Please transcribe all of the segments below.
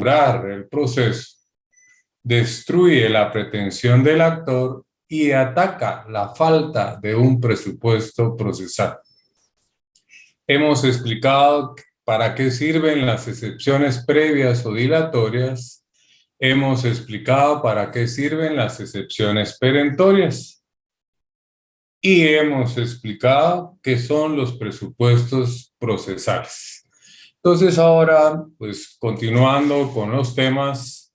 capturar el proceso, destruye la pretensión del actor y ataca la falta de un presupuesto procesal. Hemos explicado para qué sirven las excepciones previas o dilatorias. Hemos explicado para qué sirven las excepciones perentorias. Y hemos explicado qué son los presupuestos procesales. Entonces ahora, pues continuando con los temas,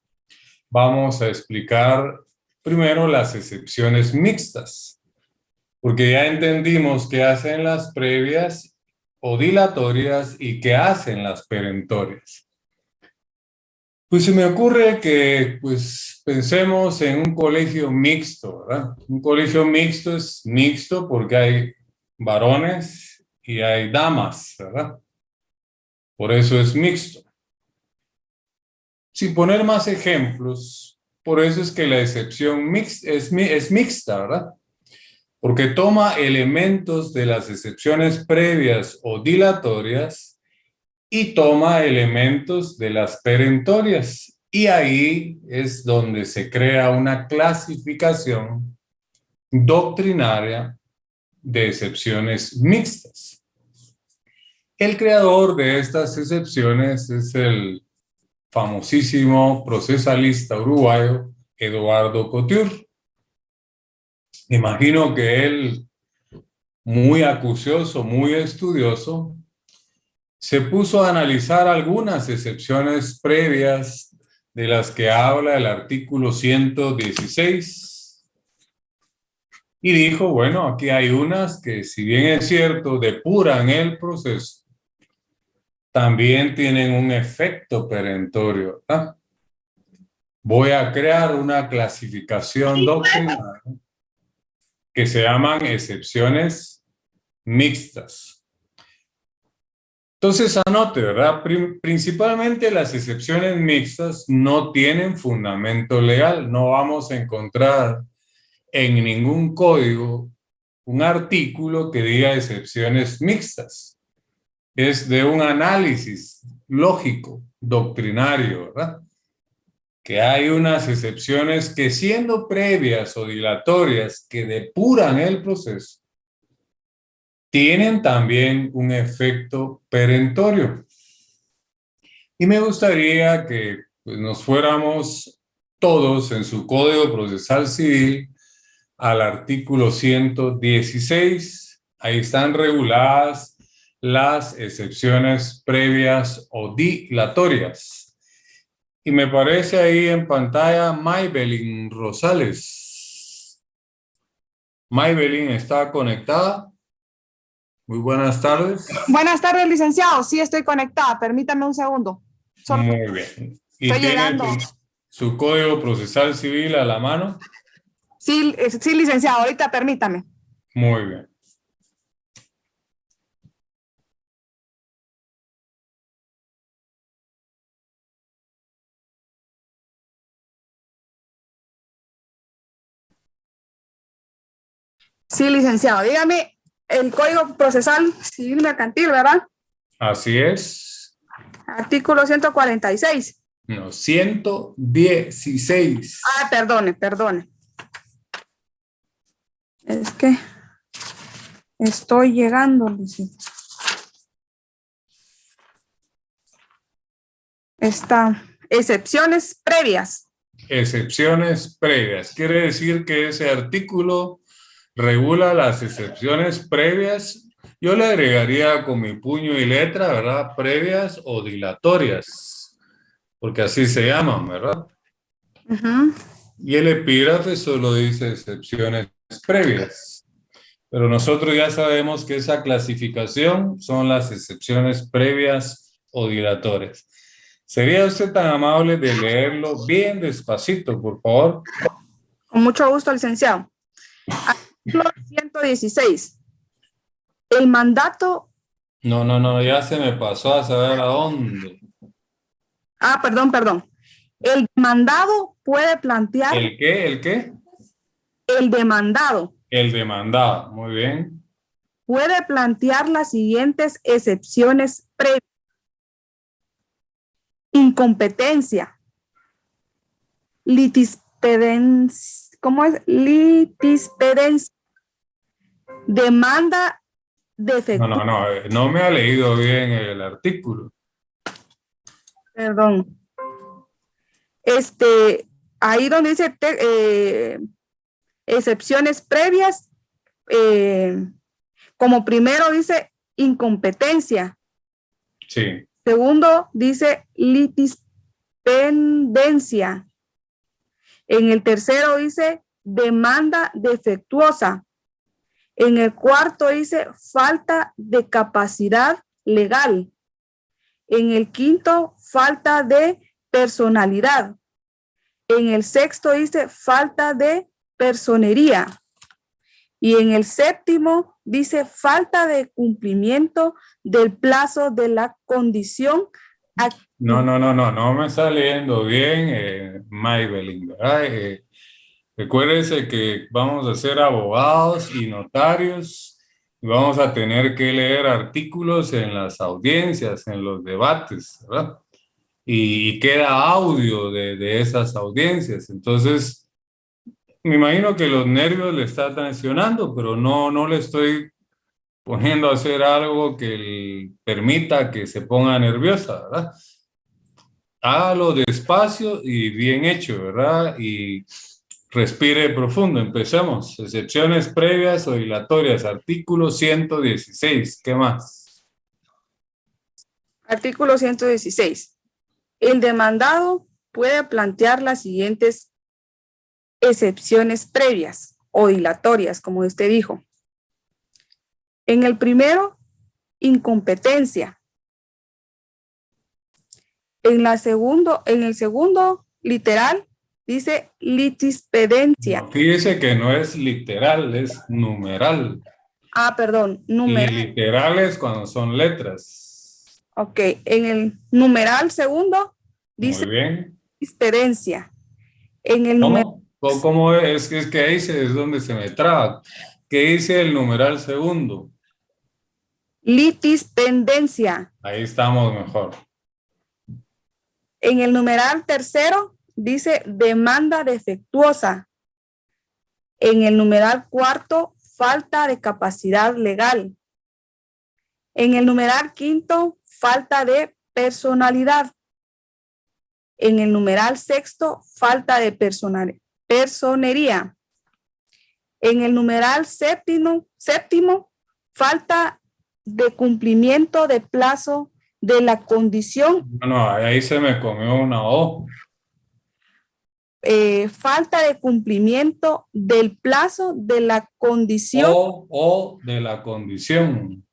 vamos a explicar primero las excepciones mixtas, porque ya entendimos qué hacen las previas o dilatorias y qué hacen las perentorias. Pues se me ocurre que pues pensemos en un colegio mixto, ¿verdad? Un colegio mixto es mixto porque hay varones y hay damas, ¿verdad? Por eso es mixto. Sin poner más ejemplos, por eso es que la excepción es mixta, ¿verdad? Porque toma elementos de las excepciones previas o dilatorias y toma elementos de las perentorias. Y ahí es donde se crea una clasificación doctrinaria de excepciones mixtas. El creador de estas excepciones es el famosísimo procesalista uruguayo Eduardo Couture. Imagino que él, muy acucioso, muy estudioso, se puso a analizar algunas excepciones previas de las que habla el artículo 116 y dijo, bueno, aquí hay unas que, si bien es cierto, depuran el proceso, también tienen un efecto perentorio, ¿verdad? Voy a crear una clasificación doctrinal que se llaman excepciones mixtas. Entonces anote, ¿verdad? Principalmente las excepciones mixtas no tienen fundamento legal. No vamos a encontrar en ningún código un artículo que diga excepciones mixtas. Es de un análisis lógico, doctrinario, ¿verdad? Que hay unas excepciones que, siendo previas o dilatorias, que depuran el proceso, tienen también un efecto perentorio. Y me gustaría que pues, nos fuéramos todos en su Código Procesal Civil al artículo 116. Ahí están reguladas las excepciones previas o dilatorias. Y me parece ahí en pantalla Maybelline Rosales. Maybelline, ¿está conectada? Muy buenas tardes. Buenas tardes, licenciado. Sí, estoy conectada. Permítame un segundo. Muy bien. ¿Y estoy tiene llegando. su Código Procesal Civil a la mano? Sí, sí, licenciado. Ahorita permítame. Muy bien. Sí, licenciado. Dígame el Código Procesal Civil Mercantil, ¿verdad? Así es. Artículo 146. No, 116. Ah, perdone. Es que estoy llegando, licenciado. Está. Excepciones previas. Excepciones previas. Quiere decir que ese artículo regula las excepciones previas. Yo le agregaría con mi puño y letra, ¿verdad? Previas o dilatorias, porque así se llaman, ¿verdad? Y el epígrafe solo dice excepciones previas. Pero nosotros ya sabemos que esa clasificación son las excepciones previas o dilatorias. ¿Sería usted tan amable de leerlo bien despacito, por favor? Con mucho gusto, licenciado. Artículo 116. El mandato... No, ya se me pasó a saber a dónde. Ah, perdón. El demandado puede plantear... ¿El qué? ¿El qué? El demandado. El demandado, muy bien. Puede plantear las siguientes excepciones previas. incompetencia, litispedencia, ¿cómo es? Litispedencia, demanda defectuosa, No me ha leído bien el artículo. perdón. Ahí donde dice excepciones previas, como primero dice incompetencia. Sí. Segundo dice litispendencia. En el tercero dice demanda defectuosa. En el cuarto dice falta de capacidad legal. En el quinto, falta de personalidad. En el sexto dice falta de personería. Y en el séptimo dice falta de cumplimiento del plazo de la condición. No me está leyendo bien, Maybelline, ¿verdad? Recuérdese que vamos a ser abogados y notarios y vamos a tener que leer artículos en las audiencias, en los debates, ¿verdad? Y queda audio de esas audiencias. Entonces, me imagino que los nervios le está tensionando, pero no le estoy poniendo a hacer algo que le permita que se ponga nerviosa, ¿verdad? Hágalo despacio y bien hecho, ¿verdad? Y respire profundo. Empecemos. Excepciones previas o dilatorias. Artículo 116. ¿Qué más? Artículo 116. El demandado puede plantear las siguientes excepciones previas o dilatorias, como usted dijo. En el primero, incompetencia. En el segundo, literal, dice litispedencia. No, fíjese que no es literal, es numeral. Perdón, Y numeral. literal es cuando son letras. Ok, en el numeral segundo, dice Muy bien. litispedencia. En el numeral. ¿Cómo es? Es que ahí es donde se me traba. ¿Qué dice el numeral segundo? Litispendencia. Ahí estamos mejor. En el numeral tercero dice demanda defectuosa. En el numeral cuarto, falta de capacidad legal. En el numeral quinto, falta de personalidad. En el numeral sexto, falta de personería. En el numeral séptimo, falta de cumplimiento de plazo de la condición. No, ahí se me comió una O. Falta de cumplimiento del plazo de la condición. O de la condición.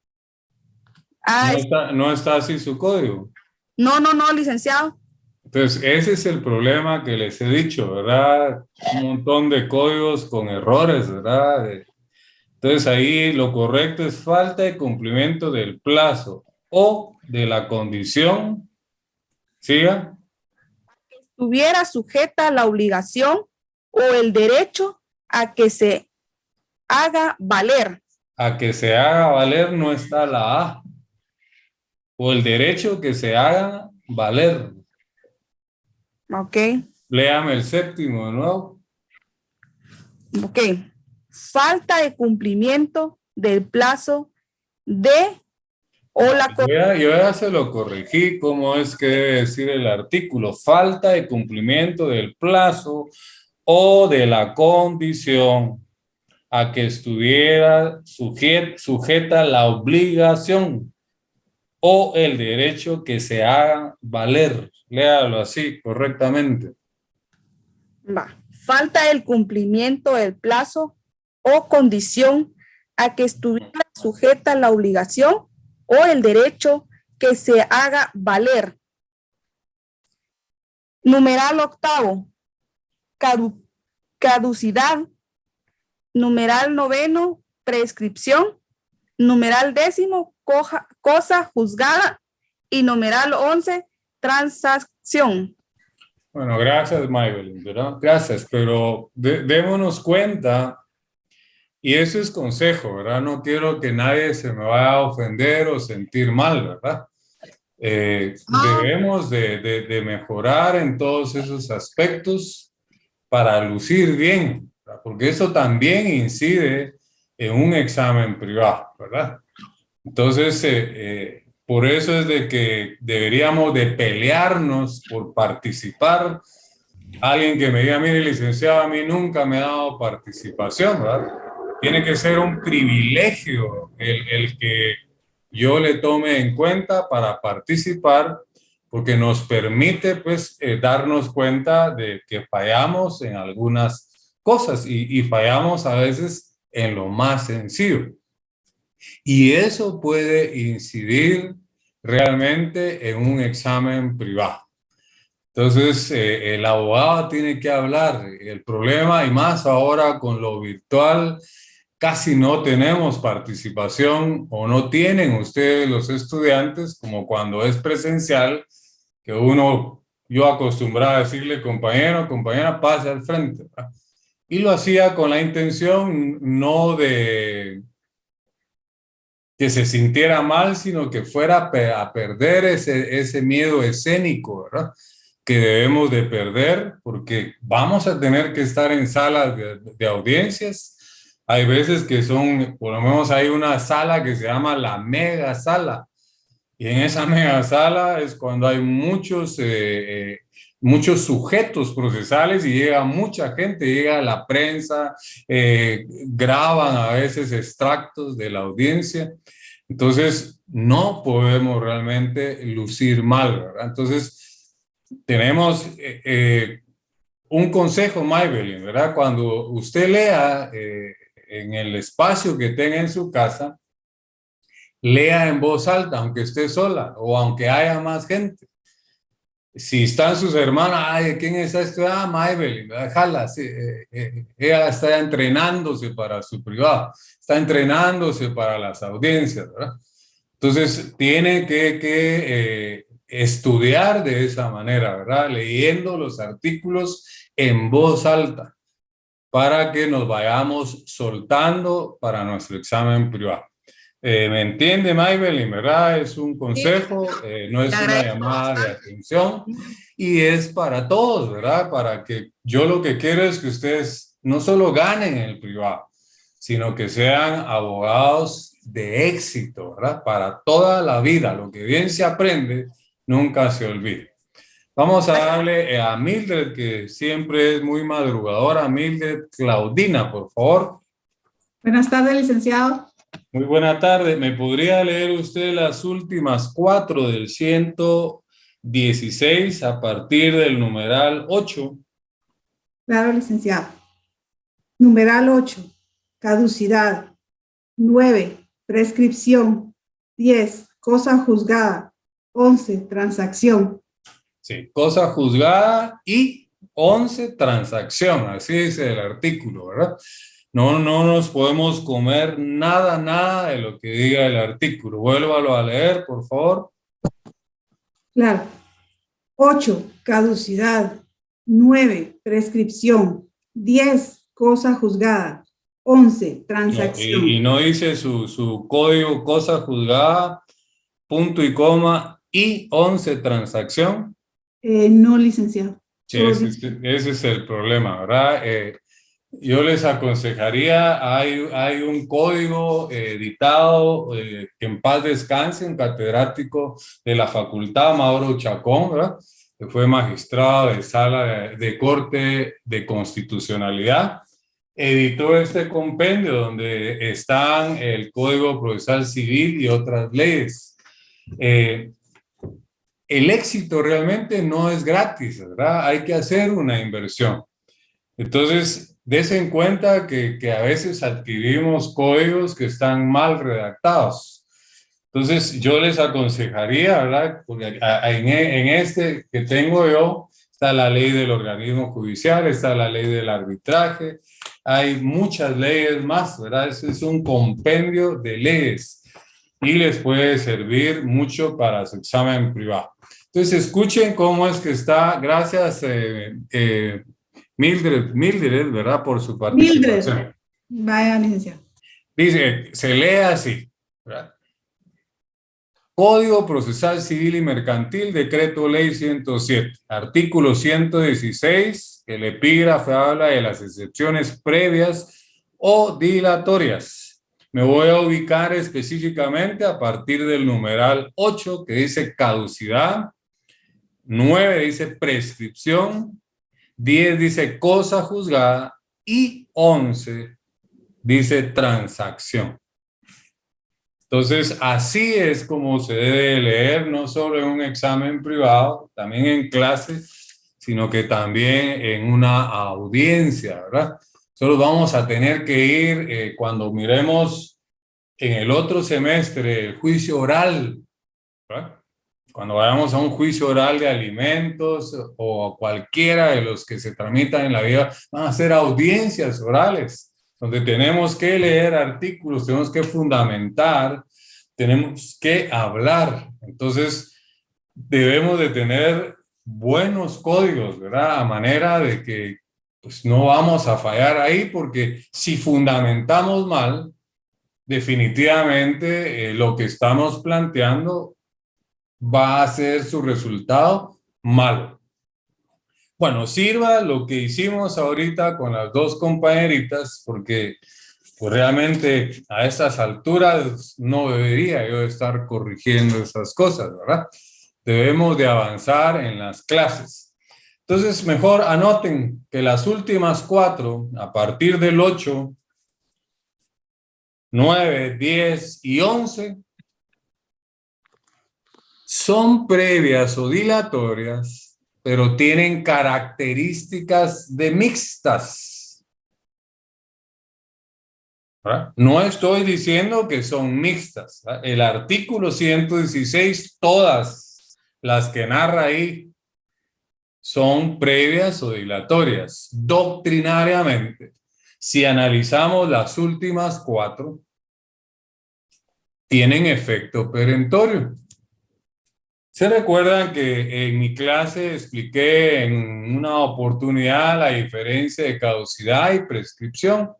No está así su código. No, licenciado. Entonces, ese es el problema que les he dicho, ¿verdad? Un montón de códigos con errores, ¿verdad? Entonces, ahí lo correcto es falta de cumplimiento del plazo o de la condición. ¿Siga? Estuviera sujeta a la obligación o el derecho a que se haga valer. A que se haga valer no está la A. O el derecho que se haga valer. Ok. Léame el séptimo de nuevo. Ok. Falta de cumplimiento del plazo de o la... Yo ya se lo corregí, cómo es que debe decir el artículo. Falta de cumplimiento del plazo o de la condición a que estuviera sujeta la obligación o el derecho que se haga valer. Léalo así correctamente. Falta el cumplimiento del plazo o condición a que estuviera sujeta la obligación o el derecho que se haga valer. Numeral octavo, caducidad. Numeral noveno, prescripción. Numeral décimo, cosa juzgada. Y numeral 11, transacción. Bueno, gracias, Maybelline, ¿verdad? Gracias, pero démonos cuenta, y eso es consejo, ¿verdad? No quiero que nadie se me vaya a ofender o sentir mal, ¿verdad? Debemos de mejorar en todos esos aspectos para lucir bien, ¿verdad? Porque eso también incide en un examen privado, ¿verdad? Entonces, por eso es de que deberíamos de pelearnos por participar. Alguien que me diga, mire, licenciado, a mí nunca me ha dado participación, ¿verdad? Tiene que ser un privilegio el que yo le tome en cuenta para participar, porque nos permite, pues, darnos cuenta de que fallamos en algunas cosas y fallamos a veces en lo más sencillo. Y eso puede incidir realmente en un examen privado. Entonces, el abogado tiene que hablar. El problema, y más ahora con lo virtual, casi no tenemos participación o no tienen ustedes los estudiantes como cuando es presencial, que yo acostumbraba a decirle, compañero, compañera, pase al frente, ¿verdad? Y lo hacía con la intención no de que se sintiera mal, sino que fuera a perder ese miedo escénico, ¿verdad? Que debemos de perder porque vamos a tener que estar en salas de audiencias. Hay veces que son, por lo menos hay una sala que se llama la mega sala. Y en esa mega sala es cuando hay muchos sujetos procesales y llega mucha gente, llega la prensa, graban a veces extractos de la audiencia. Entonces, no podemos realmente lucir mal, ¿verdad? Entonces, tenemos un consejo, Maybelline, ¿verdad? Cuando usted lea en el espacio que tenga en su casa, lea en voz alta, aunque esté sola o aunque haya más gente. Si están sus hermanas, ay, ¿quién está estudiando? Ah, Maybelline, déjala, sí, ella está entrenándose para su privado, está entrenándose para las audiencias, ¿verdad? Entonces, tiene que estudiar de esa manera, ¿verdad? Leyendo los artículos en voz alta para que nos vayamos soltando para nuestro examen privado. ¿Me entiende, Maybelline, verdad? Es un consejo, no es una llamada de atención y es para todos, ¿verdad? Para que yo lo que quiero es que ustedes no solo ganen en el privado, sino que sean abogados de éxito, ¿verdad? Para toda la vida. Lo que bien se aprende, nunca se olvida. Vamos a darle a Mildred, que siempre es muy madrugadora. Mildred Claudina, por favor. Buenas tardes, licenciado. Muy buena tarde. ¿Me podría leer usted las últimas 4 del 116 a partir del numeral 8? Claro, licenciado. Numeral 8, caducidad. 9, prescripción. 10, cosa juzgada. 11, transacción. Sí, cosa juzgada y 11, transacción. Así dice el artículo, ¿verdad? No nos podemos comer nada de lo que diga el artículo. Vuélvalo a leer, por favor. Claro. 8, caducidad. 9, prescripción. 10, cosa juzgada. 11, transacción. Y no dice su código, cosa juzgada, punto y coma, y 11, transacción. No, licenciado. Sí, ese es el problema, ¿verdad? Yo les aconsejaría, hay un código editado, que en paz descanse, un catedrático de la facultad, Mauro Chacón, ¿verdad? Que fue magistrado de sala de corte de constitucionalidad, editó este compendio donde están el Código Procesal Civil y otras leyes. El éxito realmente no es gratis, ¿verdad? Hay que hacer una inversión. Entonces, dése en cuenta que a veces adquirimos códigos que están mal redactados. Entonces, yo les aconsejaría, ¿verdad? Porque en este que tengo yo, está la ley del organismo judicial, está la ley del arbitraje, hay muchas leyes más, ¿verdad? Es un compendio de leyes y les puede servir mucho para su examen privado. Entonces, escuchen cómo es que está, gracias, Mildred, ¿verdad? Por su participación. Mildred. Vaya, licenciado. Dice, se lee así, ¿verdad? Código Procesal Civil y Mercantil, Decreto Ley 107, artículo 116, el epígrafe habla de las excepciones previas o dilatorias. Me voy a ubicar específicamente a partir del numeral 8, que dice caducidad, 9 dice prescripción, 10 dice cosa juzgada y 11 dice transacción. Entonces, así es como se debe leer, no solo en un examen privado, también en clase, sino que también en una audiencia, ¿verdad? Solo vamos a tener que ir cuando miremos en el otro semestre el juicio oral, ¿verdad? Cuando vayamos a un juicio oral de alimentos o cualquiera de los que se tramitan en la vida, van a ser audiencias orales, donde tenemos que leer artículos, tenemos que fundamentar, tenemos que hablar. Entonces, debemos de tener buenos códigos, ¿verdad? A manera de que pues, no vamos a fallar ahí, porque si fundamentamos mal, definitivamente lo que estamos planteando va a ser su resultado malo. Bueno, sirva lo que hicimos ahorita con las dos compañeritas, porque pues, realmente a estas alturas no debería yo estar corrigiendo esas cosas, ¿verdad? Debemos de avanzar en las clases. Entonces, mejor anoten que las últimas 4, a partir del 8, 9, 10 y 11, son previas o dilatorias, pero tienen características de mixtas. ¿Verdad? No estoy diciendo que son mixtas. ¿Verdad? El artículo 116, todas las que narra ahí, son previas o dilatorias. Doctrinariamente, si analizamos las últimas 4, tienen efecto perentorio. ¿Se recuerdan que en mi clase expliqué en una oportunidad la diferencia de caducidad y prescripción?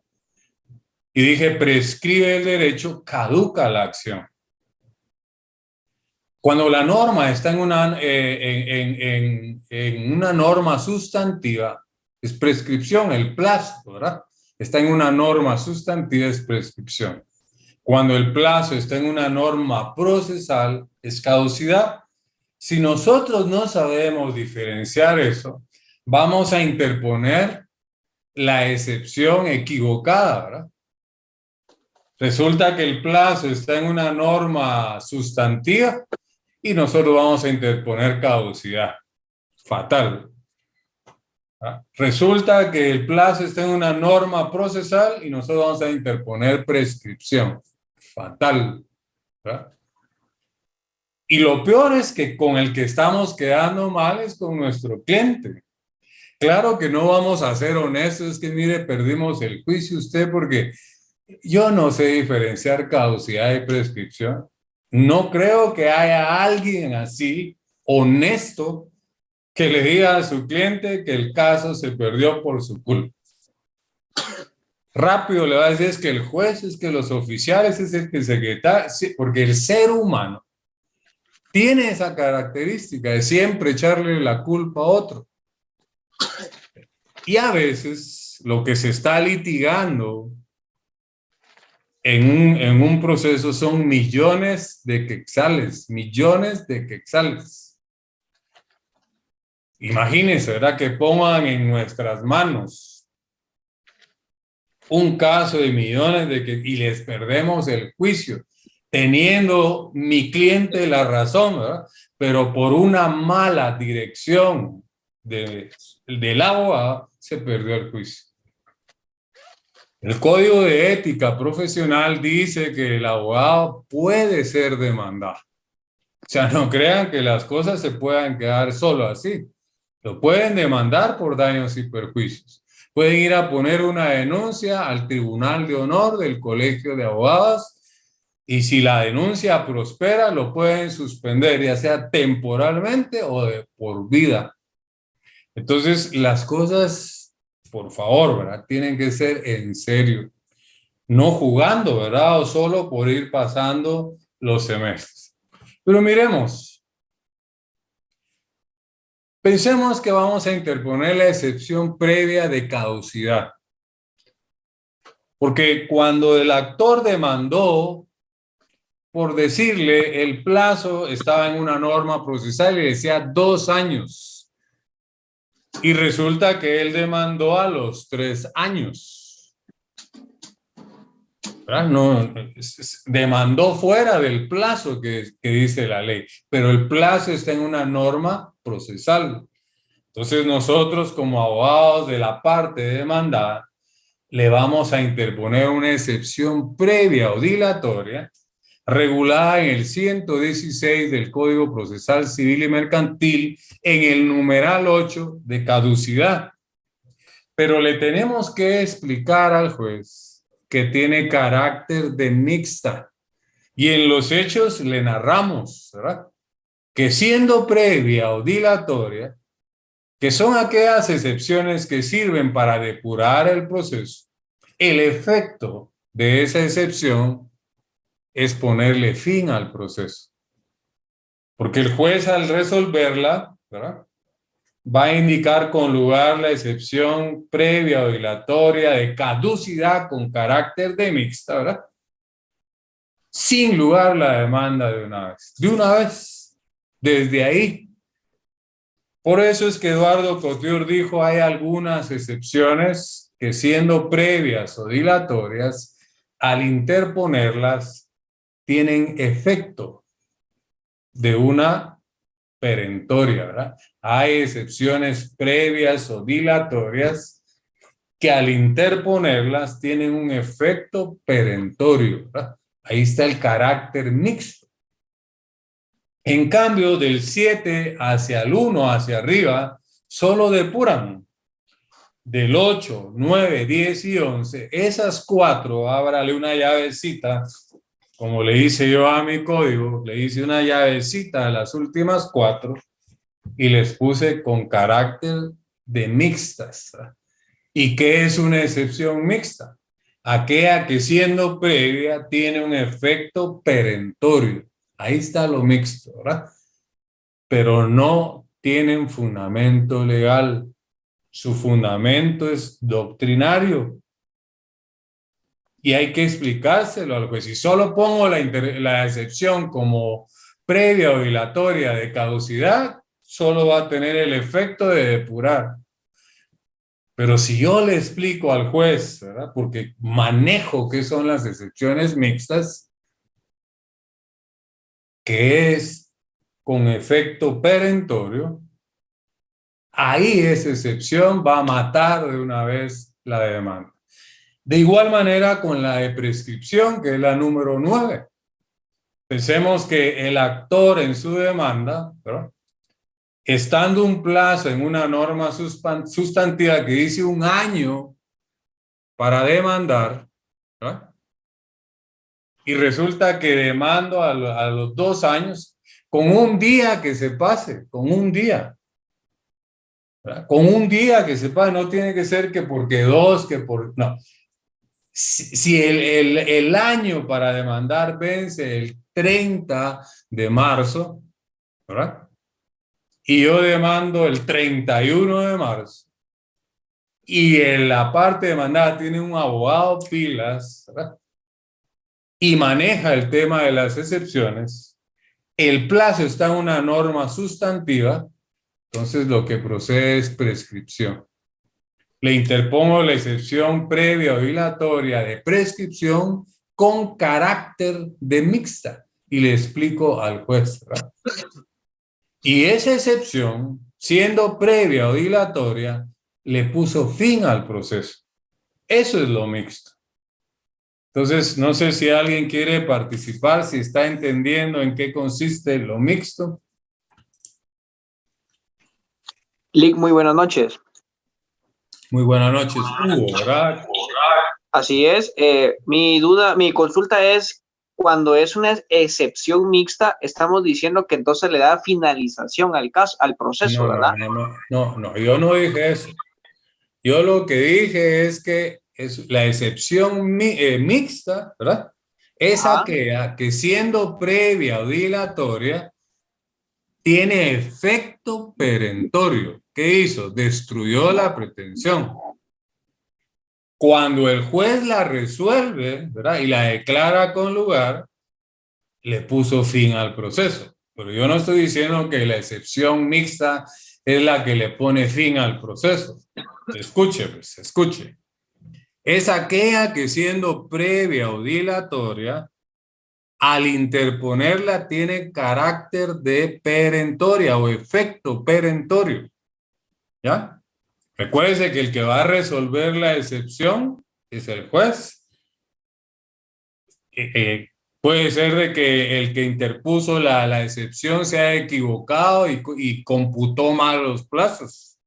Y dije, prescribe el derecho, caduca la acción. Cuando la norma está en una norma sustantiva, es prescripción, el plazo, ¿verdad? Está en una norma sustantiva, es prescripción. Cuando el plazo está en una norma procesal, es caducidad. Si nosotros no sabemos diferenciar eso, vamos a interponer la excepción equivocada, ¿verdad? Resulta que el plazo está en una norma sustantiva y nosotros vamos a interponer caducidad. Fatal. ¿verdad? Resulta que el plazo está en una norma procesal y nosotros vamos a interponer prescripción. Fatal. ¿verdad? Y lo peor es que con el que estamos quedando mal es con nuestro cliente. Claro que no vamos a ser honestos, es que mire, perdimos el juicio usted porque yo no sé diferenciar caducidad y prescripción. No creo que haya alguien así, honesto, que le diga a su cliente que el caso se perdió por su culpa. Rápido le va a decir es que el juez, es que los oficiales, es el que secretario, porque el ser humano tiene esa característica de siempre echarle la culpa a otro. Y a veces lo que se está litigando en un proceso son millones de quetzales, millones de quetzales. Imagínense, ¿verdad? Que pongan en nuestras manos un caso de millones de quetzales y les perdemos el juicio. Teniendo mi cliente la razón, ¿verdad? Pero por una mala dirección del abogado se perdió el juicio. El Código de Ética Profesional dice que el abogado puede ser demandado. O sea, no crean que las cosas se puedan quedar solo así. Lo pueden demandar por daños y perjuicios. Pueden ir a poner una denuncia al Tribunal de Honor del Colegio de Abogados. Y si la denuncia prospera, lo pueden suspender, ya sea temporalmente o de por vida. Entonces, las cosas, por favor, ¿verdad? Tienen que ser en serio. No jugando, ¿verdad? O solo por ir pasando los semestres. Pero miremos. Pensemos que vamos a interponer la excepción previa de caducidad. Porque cuando el actor demandó, por decirle, el plazo estaba en una norma procesal y decía 2 años. Y resulta que él demandó a los 3 años. ¿Verdad? No, demandó fuera del plazo que dice la ley, pero el plazo está en una norma procesal. Entonces nosotros como abogados de la parte demandada le vamos a interponer una excepción previa o dilatoria regulada en el 116 del Código Procesal Civil y Mercantil en el numeral 8 de caducidad. Pero le tenemos que explicar al juez que tiene carácter de mixta. Y en los hechos le narramos, ¿verdad?, que siendo previa o dilatoria, que son aquellas excepciones que sirven para depurar el proceso, el efecto de esa excepción es ponerle fin al proceso. Porque el juez al resolverla, ¿verdad?, va a indicar con lugar la excepción previa o dilatoria de caducidad con carácter de mixta, ¿verdad?, sin lugar la demanda de una vez, desde ahí. Por eso es que Eduardo Couture dijo, hay algunas excepciones que siendo previas o dilatorias, al interponerlas, tienen efecto de una perentoria, ¿verdad? Hay excepciones previas o dilatorias que al interponerlas tienen un efecto perentorio, ¿verdad? Ahí está el carácter mixto. En cambio, del 7 hacia el 1, hacia arriba, solo depuran. Del 8, 9, 10 y 11, esas 4, ábrale una llavecita, como le hice yo a mi código, le hice una llavecita a las últimas 4 y les puse con carácter de mixtas. ¿Y qué es una excepción mixta? Aquella que siendo previa tiene un efecto perentorio. Ahí está lo mixto, ¿verdad? Pero no tienen fundamento legal. Su fundamento es doctrinario. Y hay que explicárselo al juez. Si solo pongo la excepción como previa o dilatoria de caducidad, solo va a tener el efecto de depurar. Pero si yo le explico al juez, ¿verdad?, porque manejo qué son las excepciones mixtas, que es con efecto perentorio, ahí esa excepción va a matar de una vez la demanda. De igual manera con la de prescripción, que es la número 9. Pensemos que el actor en su demanda, ¿verdad?, estando un plazo en una norma sustantiva que dice 1 año para demandar, ¿verdad?, y resulta que demando a los 2 años, con un día que se pase, con un día. ¿Verdad? Con un día que se pase, no tiene que ser que porque 2, que por... No. Si el año para demandar vence el 30 de marzo, ¿verdad?, y yo demando el 31 de marzo, y en la parte demandada tiene un abogado pilas, ¿verdad?, y maneja el tema de las excepciones, el plazo está en una norma sustantiva, entonces lo que procede es prescripción. Le interpongo la excepción previa o dilatoria de prescripción con carácter de mixta y le explico al juez, ¿verdad? Y esa excepción, siendo previa o dilatoria, le puso fin al proceso. Eso es lo mixto. Entonces, no sé si alguien quiere participar, si está entendiendo en qué consiste lo mixto. Lick, muy buenas noches. Muy buenas noches, Hugo, ¿verdad? Así es. Mi consulta es, cuando es una excepción mixta, estamos diciendo que entonces le da finalización al caso, al proceso, ¿verdad? No, yo no dije eso. Yo lo que dije es que es la excepción mixta, ¿verdad?, Esa Ajá. que siendo previa o dilatoria, tiene efecto perentorio. ¿Qué hizo? Destruyó la pretensión. Cuando el juez la resuelve, ¿verdad? Y la declara con lugar, le puso fin al proceso. Pero yo no estoy diciendo que la excepción mixta es la que le pone fin al proceso. Escuche, pues, escuche. Es aquella que siendo previa o dilatoria, al interponerla tiene carácter de perentoria o efecto perentorio. ¿Ya? Recuérdese que el que va a resolver la excepción es el juez. Puede ser de que el que interpuso la excepción se haya equivocado y computó mal los plazos.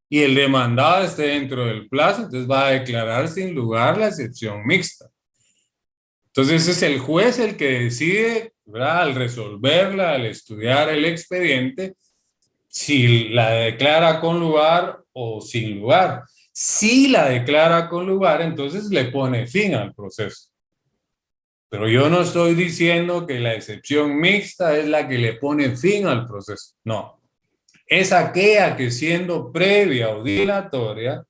Y el demandado esté dentro del plazo, entonces va a declarar sin lugar la excepción mixta. Entonces es el juez el que decide, ¿verdad? Al resolverla, al estudiar el expediente, si la declara con lugar o sin lugar. Si la declara con lugar, entonces le pone fin al proceso. Pero yo no estoy diciendo que la excepción mixta es la que le pone fin al proceso. No. Es aquella que siendo previa o dilatoria,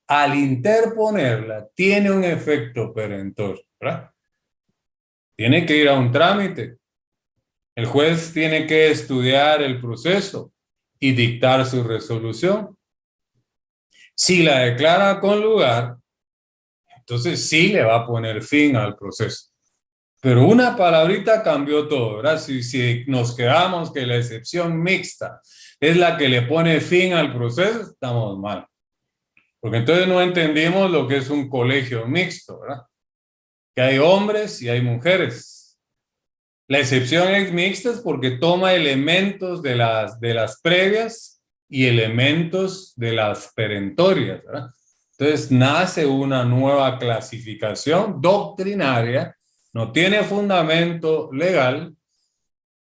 al interponerla, tiene un efecto perentorio, ¿verdad? Tiene que ir a un trámite. El juez tiene que estudiar el proceso y dictar su resolución. Si la declara con lugar, entonces sí le va a poner fin al proceso. Pero una palabrita cambió todo, ¿verdad? Si nos quedamos que la excepción mixta es la que le pone fin al proceso, estamos mal. Porque entonces no entendimos lo que es un colegio mixto, ¿verdad? Que hay hombres y hay mujeres. La excepción es mixta es porque toma elementos de las previas y elementos de las perentorias, ¿verdad? Entonces nace una nueva clasificación doctrinaria, no tiene fundamento legal,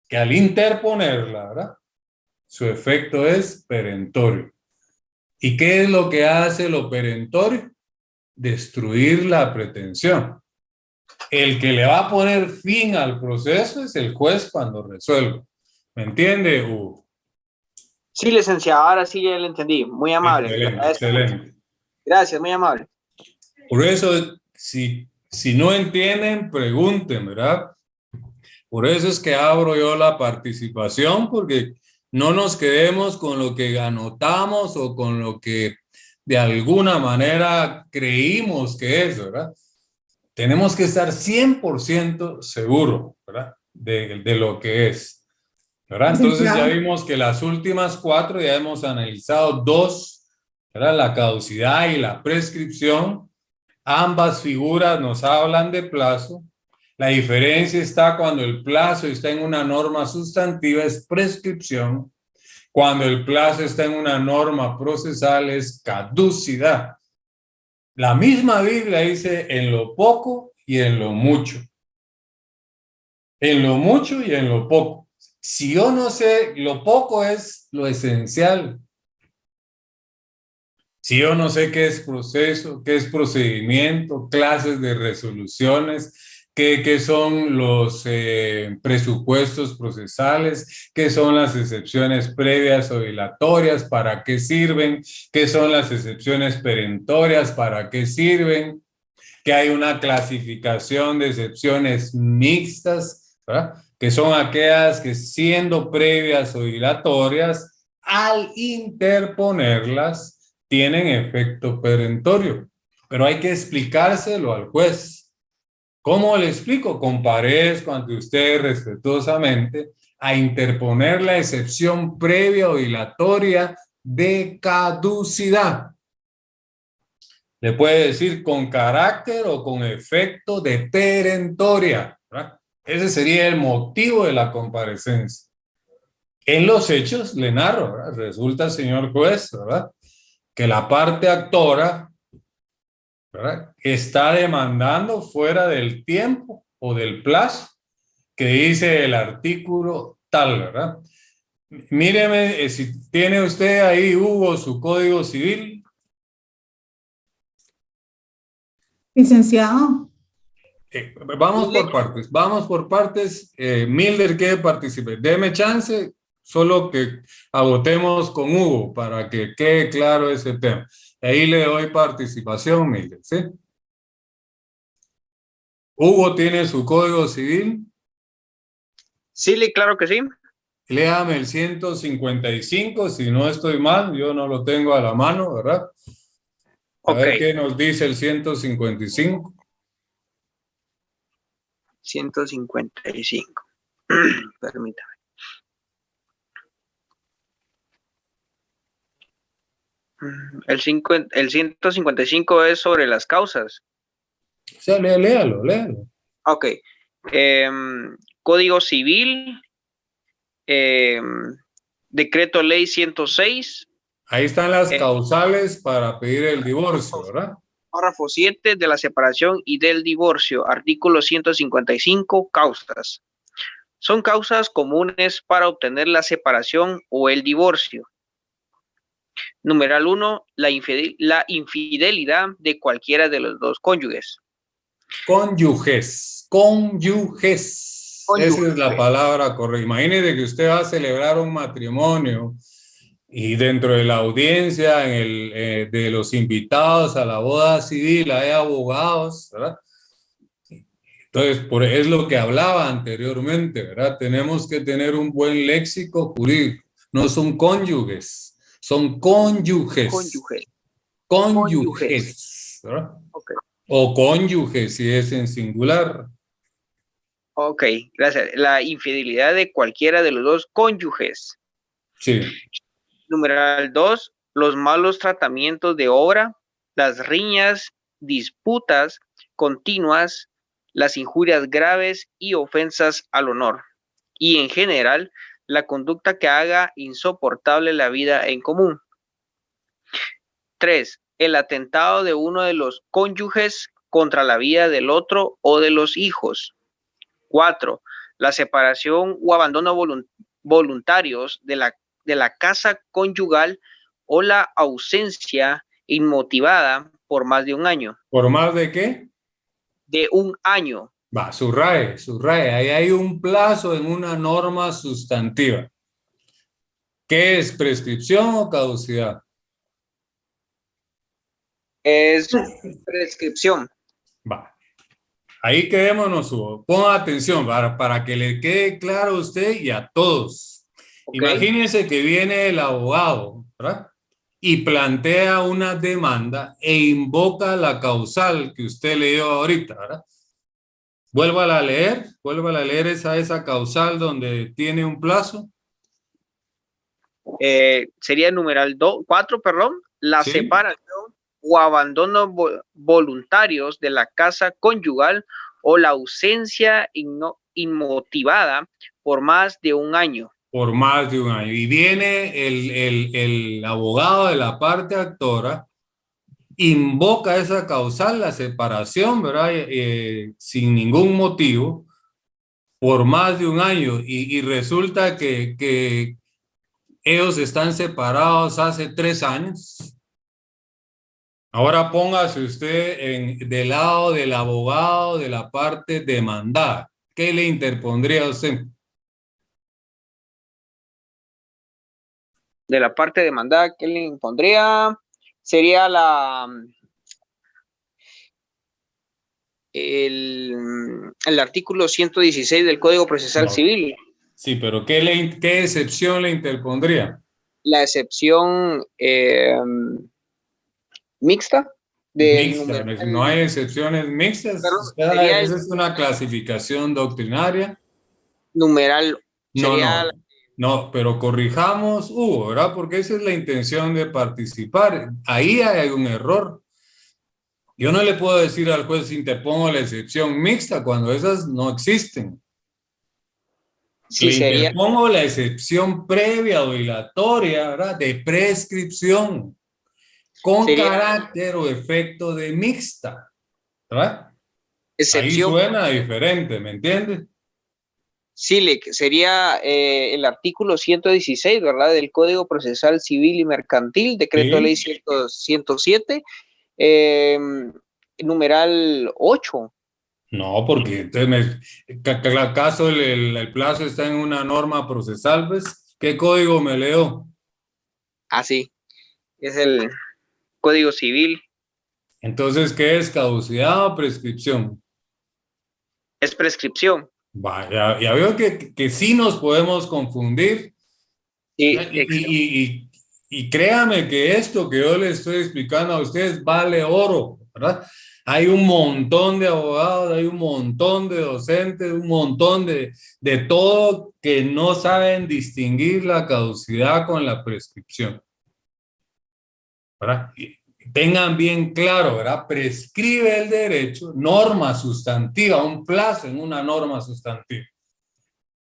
que al interponerla, ¿verdad? Su efecto es perentorio. ¿Y qué es lo que hace lo perentorio? Destruir la pretensión. El que le va a poner fin al proceso es el juez cuando resuelve. ¿Me entiende, Hugo? Sí, licenciado, ahora sí ya lo entendí. Muy amable. Le Excelente, agradezco mucho. excelente. Gracias, muy amable. Por eso, si no entienden, pregunten, ¿verdad? Por eso es que abro yo la participación, porque no nos quedemos con lo que anotamos o con lo que de alguna manera creímos que es, ¿verdad? Tenemos que estar 100% seguros, ¿verdad? De lo que es, ¿verdad? Entonces ya Licenciado. vimos que las últimas 4 ya hemos analizado 2, ¿verdad? La caducidad y la prescripción. Ambas figuras nos hablan de plazo. La diferencia está cuando el plazo está en una norma sustantiva, es prescripción. Cuando el plazo está en una norma procesal, es caducidad. La misma Biblia dice en lo poco y en lo mucho. En lo mucho y en lo poco. Si yo no sé, lo poco es lo esencial. Si yo no sé qué es proceso, qué es procedimiento, clases de resoluciones, qué son los presupuestos procesales, qué son las excepciones previas o dilatorias, para qué sirven, qué son las excepciones perentorias, para qué sirven, que hay una clasificación de excepciones mixtas, ¿verdad? Que son aquellas que siendo previas o dilatorias, al interponerlas, tienen efecto perentorio. Pero hay que explicárselo al juez. ¿Cómo le explico? Comparezco ante usted respetuosamente a interponer la excepción previa o dilatoria de caducidad. Le puede decir con carácter o con efecto de perentoria, ¿verdad? Ese sería el motivo de la comparecencia. En los hechos, le narro, ¿verdad? Resulta, señor juez, ¿verdad?, que la parte actora, ¿verdad?, está demandando fuera del tiempo o del plazo que dice el artículo tal, ¿verdad? Míreme, si tiene usted ahí, Hugo, su código civil. Licenciado. Vamos por partes, vamos por partes. Milder quiere participar. Deme chance, solo que agotemos con Hugo para que quede claro ese tema. Ahí le doy participación, Milder, ¿sí? Hugo tiene su código civil. Sí, claro que sí. Léame el 155, si no estoy mal, yo no lo tengo a la mano, ¿verdad? A ver qué nos dice el 155. 155. Permítame. El 155 es sobre las causas. O sea, léalo. Ok. Código civil. Decreto ley 106. Ahí están las causales para pedir el divorcio, ¿verdad? Párrafo 7 de la separación y del divorcio. Artículo 155. Causas. Son causas comunes para obtener la separación o el divorcio. Numeral 1. La infidelidad de cualquiera de los dos cónyuges. Cónyuges. Esa es la palabra correcta. Imagínese que usted va a celebrar un matrimonio y dentro de la audiencia, de los invitados a la boda civil, hay abogados, ¿verdad? Entonces, es lo que hablaba anteriormente, ¿verdad? Tenemos que tener un buen léxico jurídico. No son cónyuges, son cónyuges. Cónyuges, ¿verdad? Okay. O cónyuges si es en singular. Ok, gracias. La infidelidad de cualquiera de los dos cónyuges. Sí. Numeral 2. Los malos tratamientos de obra, las riñas, disputas continuas, las injurias graves y ofensas al honor. Y en general, la conducta que haga insoportable la vida en común. 3. El atentado de uno de los cónyuges contra la vida del otro o de los hijos. 4. La separación o abandono voluntarios de la casa conyugal o la ausencia inmotivada por más de un año. ¿Por más de qué? De un año. Va, subraye. Ahí hay un plazo en una norma sustantiva. ¿Qué es prescripción o caducidad? Es prescripción. Va. Ahí quedémonos, Hugo. Ponga atención para que le quede claro a usted y a todos. Okay. Imagínense que viene el abogado, ¿verdad? Y plantea una demanda e invoca la causal que usted leyó ahorita, ¿verdad? Vuélvala a leer esa causal donde tiene un plazo. Sería el numeral 4, la ¿sí? Separación o abandono voluntarios de la casa conyugal o la ausencia inmotivada por más de un año. Por más de un año. Y viene el abogado de la parte actora, invoca esa causal, la separación, ¿verdad? Sin ningún motivo, por más de un año. Y resulta que ellos están separados hace 3 años. Ahora póngase usted del lado del abogado de la parte demandada. ¿Qué le interpondría a usted? De la parte demandada, ¿qué le impondría? Sería el artículo 116 del Código Procesal Civil. Sí, pero ¿qué excepción le interpondría? La excepción mixta. Mixta. No hay excepciones mixtas. Esa es una clasificación doctrinaria. Numeral. Sería no, pero corrijamos, Hugo, ¿verdad? Porque esa es la intención de participar. Ahí hay un error. Yo no le puedo decir al juez interpongo la excepción mixta cuando esas no existen. Sí, le interpongo la excepción previa o dilatoria, ¿verdad? De prescripción con carácter o efecto de mixta, ¿verdad? Excepción. Ahí suena diferente, ¿me entiendes? Sí, sería el artículo 116, ¿verdad? Del Código Procesal Civil y Mercantil, Decreto Ley 107, numeral 8. No, porque entonces ¿acaso el plazo está en una norma procesal? ¿Ves? ¿Qué código me leo? Así, es el Código Civil, Entonces, ¿qué es caducidad o prescripción? es prescripción. Vaya, ya veo que sí nos podemos confundir. Sí, ¿Verdad? Y créame que esto que yo le estoy explicando a ustedes vale oro, ¿verdad? Hay un montón de abogados, hay un montón de docentes, un montón de todo que no saben distinguir la caducidad con la prescripción, ¿verdad? Y tengan bien claro, ¿verdad? Prescribe el derecho, norma sustantiva, un plazo en una norma sustantiva.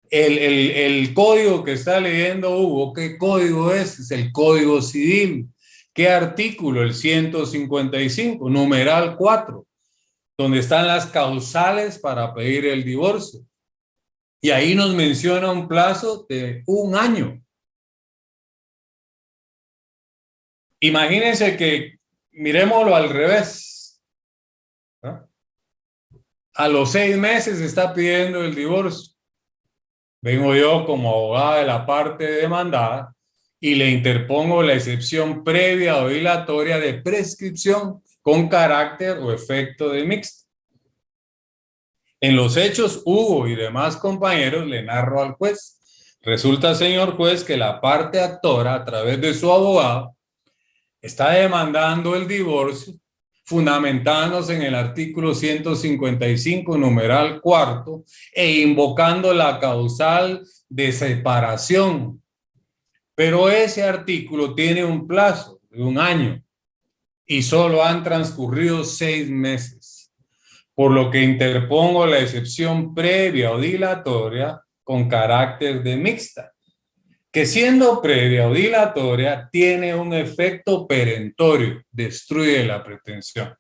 El código que está leyendo Hugo, ¿qué código es? Es el Código Civil. ¿Qué artículo? El 155, numeral 4, donde están las causales para pedir el divorcio. Y ahí nos menciona un plazo de 1 año. Imagínense que miremoslo al revés, ¿no? A los 6 meses está pidiendo el divorcio. Vengo yo como abogada de la parte demandada y le interpongo la excepción previa o dilatoria de prescripción con carácter o efecto de mixto. En los hechos, Hugo y demás compañeros le narro al juez. Resulta, señor juez, que la parte actora, a través de su abogado, está demandando el divorcio fundamentándose en el artículo 155, numeral 4, e invocando la causal de separación. Pero ese artículo tiene un plazo de 1 año y solo han transcurrido 6 meses, por lo que interpongo la excepción previa o dilatoria con carácter de mixta, que siendo previa o dilatoria tiene un efecto perentorio, destruye la pretensión.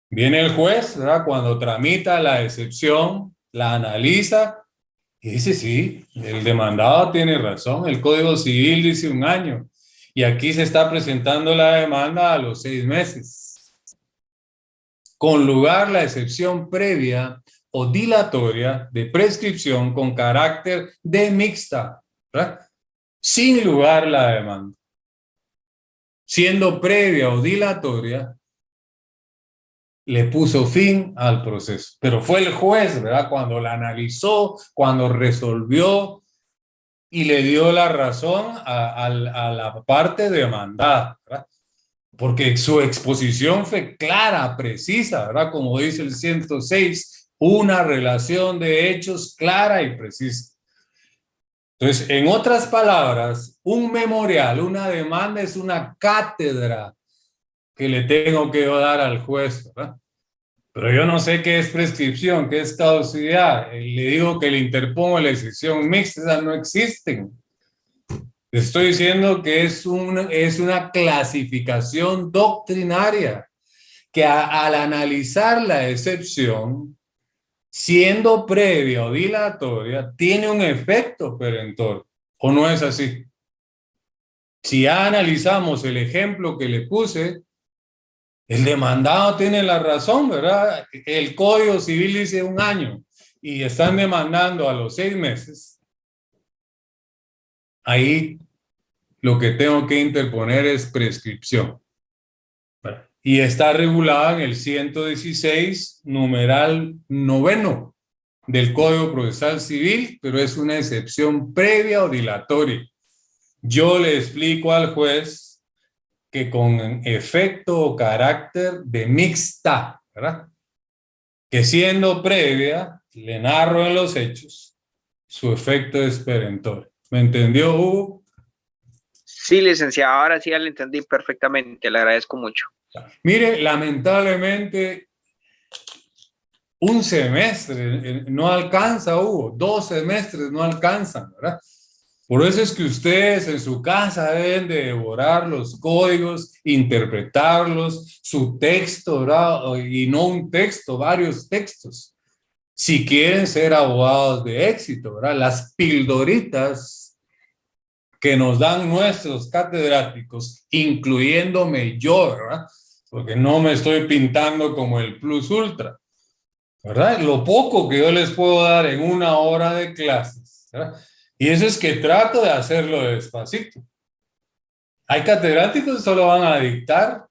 Viene el juez, ¿verdad? Cuando tramita la excepción, la analiza y dice, sí, el demandado tiene razón, el Código Civil dice 1 año y aquí se está presentando la demanda a los 6 meses. Con lugar la excepción previa o dilatoria de prescripción con carácter de mixta, ¿verdad? Sin lugar la demanda. Siendo previa o dilatoria, le puso fin al proceso. Pero fue el juez, ¿verdad? Cuando la analizó, cuando resolvió y le dio la razón a la parte demandada, ¿verdad? Porque su exposición fue clara, precisa, ¿verdad? Como dice el 106, una relación de hechos clara y precisa. Entonces, en otras palabras, un memorial, una demanda es una cátedra que le tengo que dar al juez, ¿verdad? Pero yo no sé qué es prescripción, qué es caducidad. Le digo que le interpongo la excepción mixta, esas no existen. Le estoy diciendo que es una clasificación doctrinaria que al analizar la excepción, siendo previa o dilatoria, tiene un efecto perentorio. ¿O no es así? Si ya analizamos el ejemplo que le puse, el demandado tiene la razón, ¿verdad? El Código Civil dice 1 año y están demandando a los 6 meses. Ahí lo que tengo que interponer es prescripción. Y está regulada en el 116, numeral 9 del Código Procesal Civil, pero es una excepción previa o dilatoria. Yo le explico al juez que con efecto o carácter de mixta, ¿verdad? Que siendo previa, le narro en los hechos, su efecto es perentorio. ¿Me entendió, Hugo? Sí, licenciado, ahora sí ya le entendí perfectamente, le agradezco mucho. Mire, lamentablemente, un semestre no alcanza, Hugo, 2 semestres no alcanzan, ¿verdad? Por eso es que ustedes en su casa deben de devorar los códigos, interpretarlos, su texto, ¿verdad? Y no un texto, varios textos. Si quieren ser abogados de éxito, ¿verdad? Las pildoritas que nos dan nuestros catedráticos, incluyéndome yo, ¿verdad? Porque no me estoy pintando como el plus ultra. ¿verdad? Lo poco que yo les puedo dar en una hora de clases, ¿verdad? Y eso es que trato de hacerlo despacito. Hay catedráticos que solo van a dictar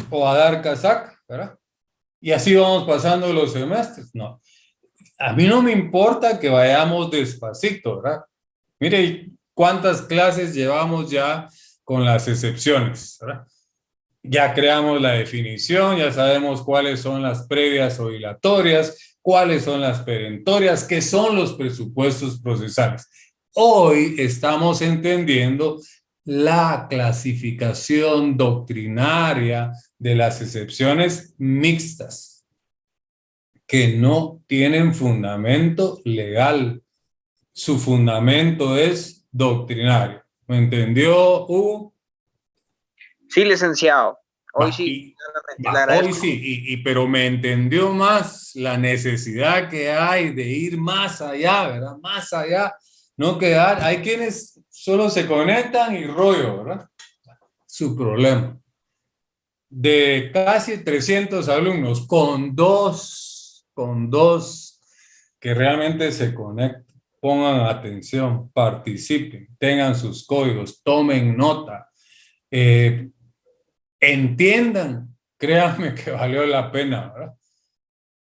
o a dar casaca, ¿verdad? Y así vamos pasando los semestres. No, a mí no me importa que vayamos despacito, ¿verdad? Mire cuántas clases llevamos ya con las excepciones, ¿verdad? Ya creamos la definición, ya sabemos cuáles son las previas o dilatorias, cuáles son las perentorias, qué son los presupuestos procesales. Hoy estamos entendiendo la clasificación doctrinaria de las excepciones mixtas, que no tienen fundamento legal. Su fundamento es doctrinario. ¿Me entendió, Hugo? Sí, licenciado. Hoy sí, le agradezco. Hoy sí, pero me entendió más la necesidad que hay de ir más allá, ¿verdad? Más allá, no quedar. Hay quienes solo se conectan y rollo, ¿verdad? Su problema. De casi 300 alumnos, con dos que realmente se conecten, pongan atención, participen, tengan sus códigos, tomen nota, entiendan, créanme que valió la pena, ¿verdad?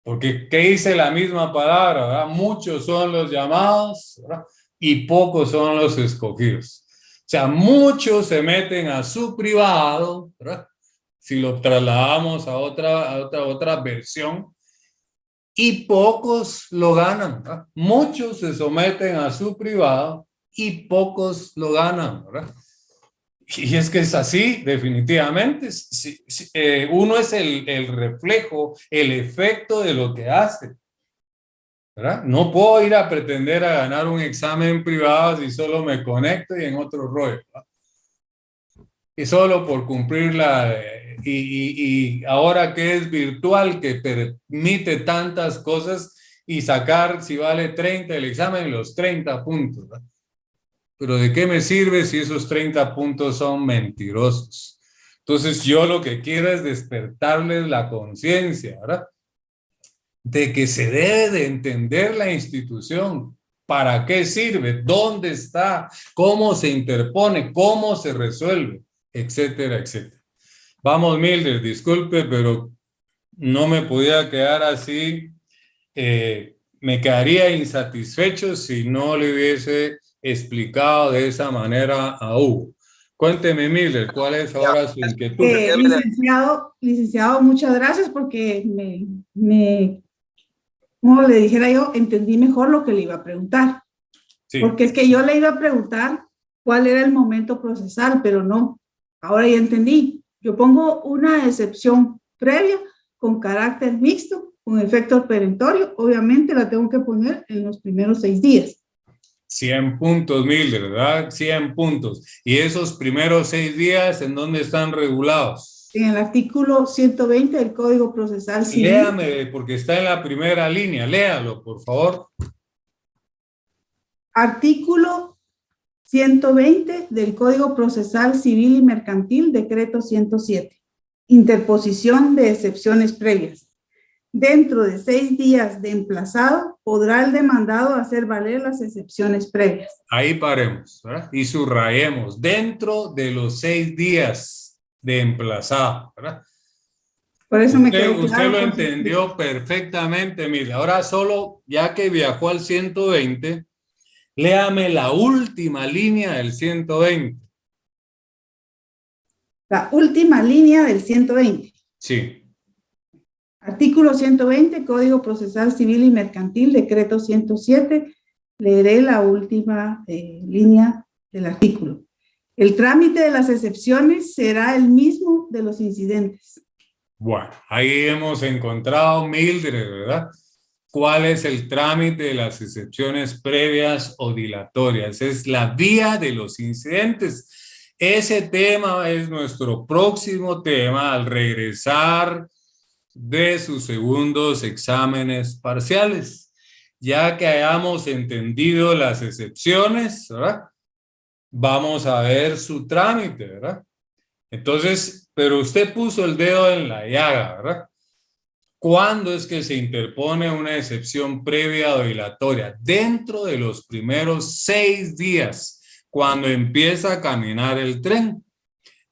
Porque ¿qué dice la misma palabra, verdad? Muchos son los llamados, ¿verdad? Y pocos son los escogidos. O sea, muchos se meten a su privado, ¿verdad? Si lo trasladamos a otra versión, y pocos lo ganan, ¿verdad? Muchos se someten a su privado y pocos lo ganan, ¿verdad? Y es que es así, definitivamente. Uno es el reflejo, el efecto de lo que hace, ¿verdad? No puedo ir a pretender a ganar un examen privado si solo me conecto y en otro rollo, ¿verdad? Y solo por cumplir y ahora que es virtual, que permite tantas cosas y sacar, si vale 30 el examen, los 30 puntos, ¿verdad? Pero ¿de qué me sirve si esos 30 puntos son mentirosos? Entonces yo lo que quiero es despertarles la conciencia, ¿verdad? De que se debe de entender la institución, para qué sirve, dónde está, cómo se interpone, cómo se resuelve, etcétera, etcétera. Vamos, Mildred, disculpe, pero no me podía quedar así. Me quedaría insatisfecho si no le hubiese explicado de esa manera a Hugo. Cuénteme, Miller, ¿cuál es ahora su inquietud? Licenciado, muchas gracias porque como le dijera yo, entendí mejor lo que le iba a preguntar. Sí. Porque es que yo le iba a preguntar cuál era el momento procesal, pero no. Ahora ya entendí. Yo pongo una excepción previa con carácter mixto, con efecto perentorio. Obviamente la tengo que poner en los primeros 6 días. 100 puntos, Mildred, ¿verdad? 100 puntos. ¿Y esos primeros 6 días en dónde están regulados? En el artículo 120 del Código Procesal Civil. Léame, porque está en la primera línea. Léalo, por favor. Artículo 120 del Código Procesal Civil y Mercantil, decreto 107. Interposición de excepciones previas. Dentro de 6 días de emplazado, podrá el demandado hacer valer las excepciones previas. Ahí paremos, ¿verdad? Y subrayemos, dentro de los 6 días de emplazado, ¿verdad? Por eso me quedó claro. Usted lo entendió perfectamente, mire. Ahora solo, ya que viajó al 120, léame la última línea del 120. La última línea del 120. Sí. Artículo 120, Código Procesal Civil y Mercantil, decreto 107. Leeré la última línea del artículo. El trámite de las excepciones será el mismo de los incidentes. Bueno, ahí hemos encontrado, Mildred, ¿verdad? ¿Cuál es el trámite de las excepciones previas o dilatorias? Es la vía de los incidentes. Ese tema es nuestro próximo tema al regresar de sus segundos exámenes parciales. Ya que hayamos entendido las excepciones, ¿verdad? Vamos a ver su trámite, ¿verdad? Entonces, pero usted puso el dedo en la llaga, ¿verdad? ¿Cuándo es que se interpone una excepción previa o dilatoria? Dentro de los primeros 6 días, cuando empieza a caminar el tren.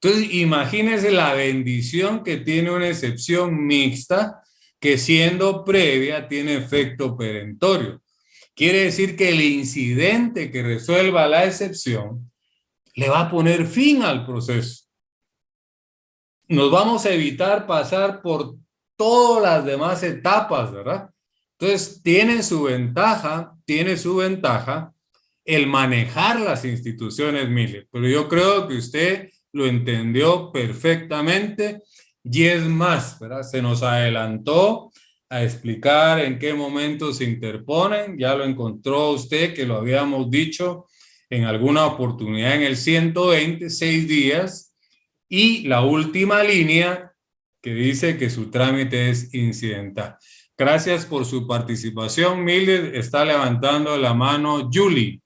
Entonces, imagínense la bendición que tiene una excepción mixta que siendo previa tiene efecto perentorio. Quiere decir que el incidente que resuelva la excepción le va a poner fin al proceso. Nos vamos a evitar pasar por todas las demás etapas, ¿verdad? Entonces, tiene su ventaja el manejar las instituciones Miller, pero yo creo que usted lo entendió perfectamente y es más, ¿verdad? Se nos adelantó a explicar en qué momento se interponen, ya lo encontró usted que lo habíamos dicho en alguna oportunidad en el 120, 6 días, y la última línea que dice que su trámite es incidental. Gracias por su participación, Miller. Está levantando la mano Julie.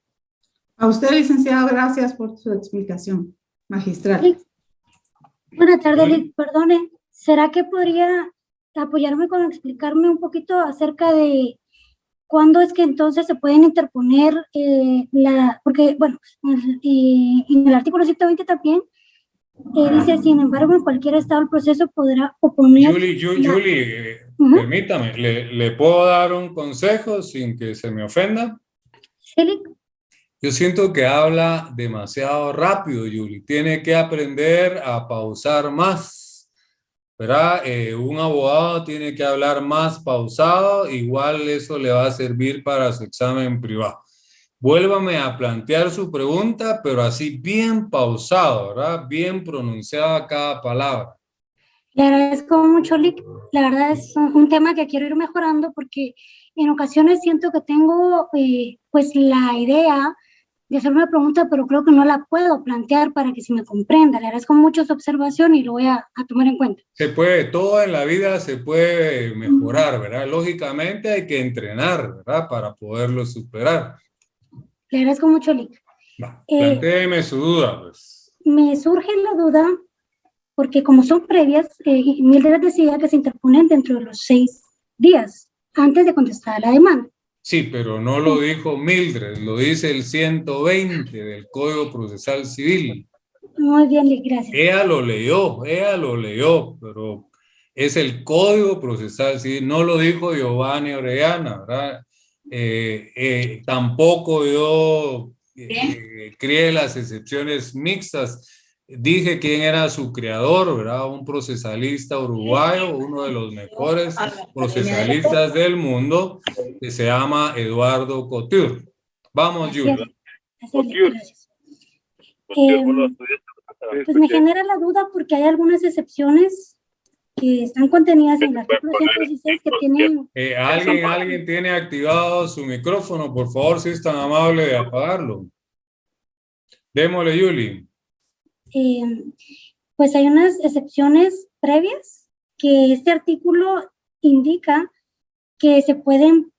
A usted, licenciado, gracias por su explicación magistral. Sí. Buenas tardes, perdone. ¿Será que podría apoyarme con explicarme un poquito acerca de cuándo es que entonces se pueden interponer porque, bueno, en el artículo 120 también dice, sin embargo, en cualquier estado del proceso podrá oponer... Julie, permítame, ¿le puedo dar un consejo sin que se me ofenda? Sí. Yo siento que habla demasiado rápido, Julie. Tiene que aprender a pausar más, ¿verdad? Un abogado tiene que hablar más pausado, igual eso le va a servir para su examen privado. Vuélvame a plantear su pregunta, pero así bien pausado, ¿verdad? Bien pronunciada cada palabra. Le agradezco mucho, Lick. La verdad es un tema que quiero ir mejorando porque en ocasiones siento que tengo pues la idea de hacer una pregunta, pero creo que no la puedo plantear para que se me comprenda. Le agradezco mucho su observación y lo voy a tomar en cuenta. Se puede, todo en la vida se puede mejorar, ¿verdad? Lógicamente hay que entrenar, ¿verdad? Para poderlo superar. Le agradezco mucho, Lick. Plantéeme su duda, pues. Me surge la duda, porque como son previas, Mildred decía que se interponen dentro de los 6 días antes de contestar la demanda. Sí, pero no lo dijo Mildred, lo dice el 120 del Código Procesal Civil. Muy bien, Lick, gracias. Ella lo leyó, pero es el Código Procesal Civil, no lo dijo Giovanni Orellana, ¿verdad? Tampoco yo creé las excepciones mixtas. Dije quién era su creador, ¿verdad? Un procesalista uruguayo, uno de los mejores procesalistas del mundo, que se llama Eduardo Couture. Vamos, Julia. Gracias. Pues me genera la duda porque hay algunas excepciones que están contenidas en el artículo 116 que tienen... ¿Alguien tiene activado su micrófono? Por favor, si es tan amable de apagarlo. Démosle, Julie. Pues hay unas excepciones previas que este artículo indica que se pueden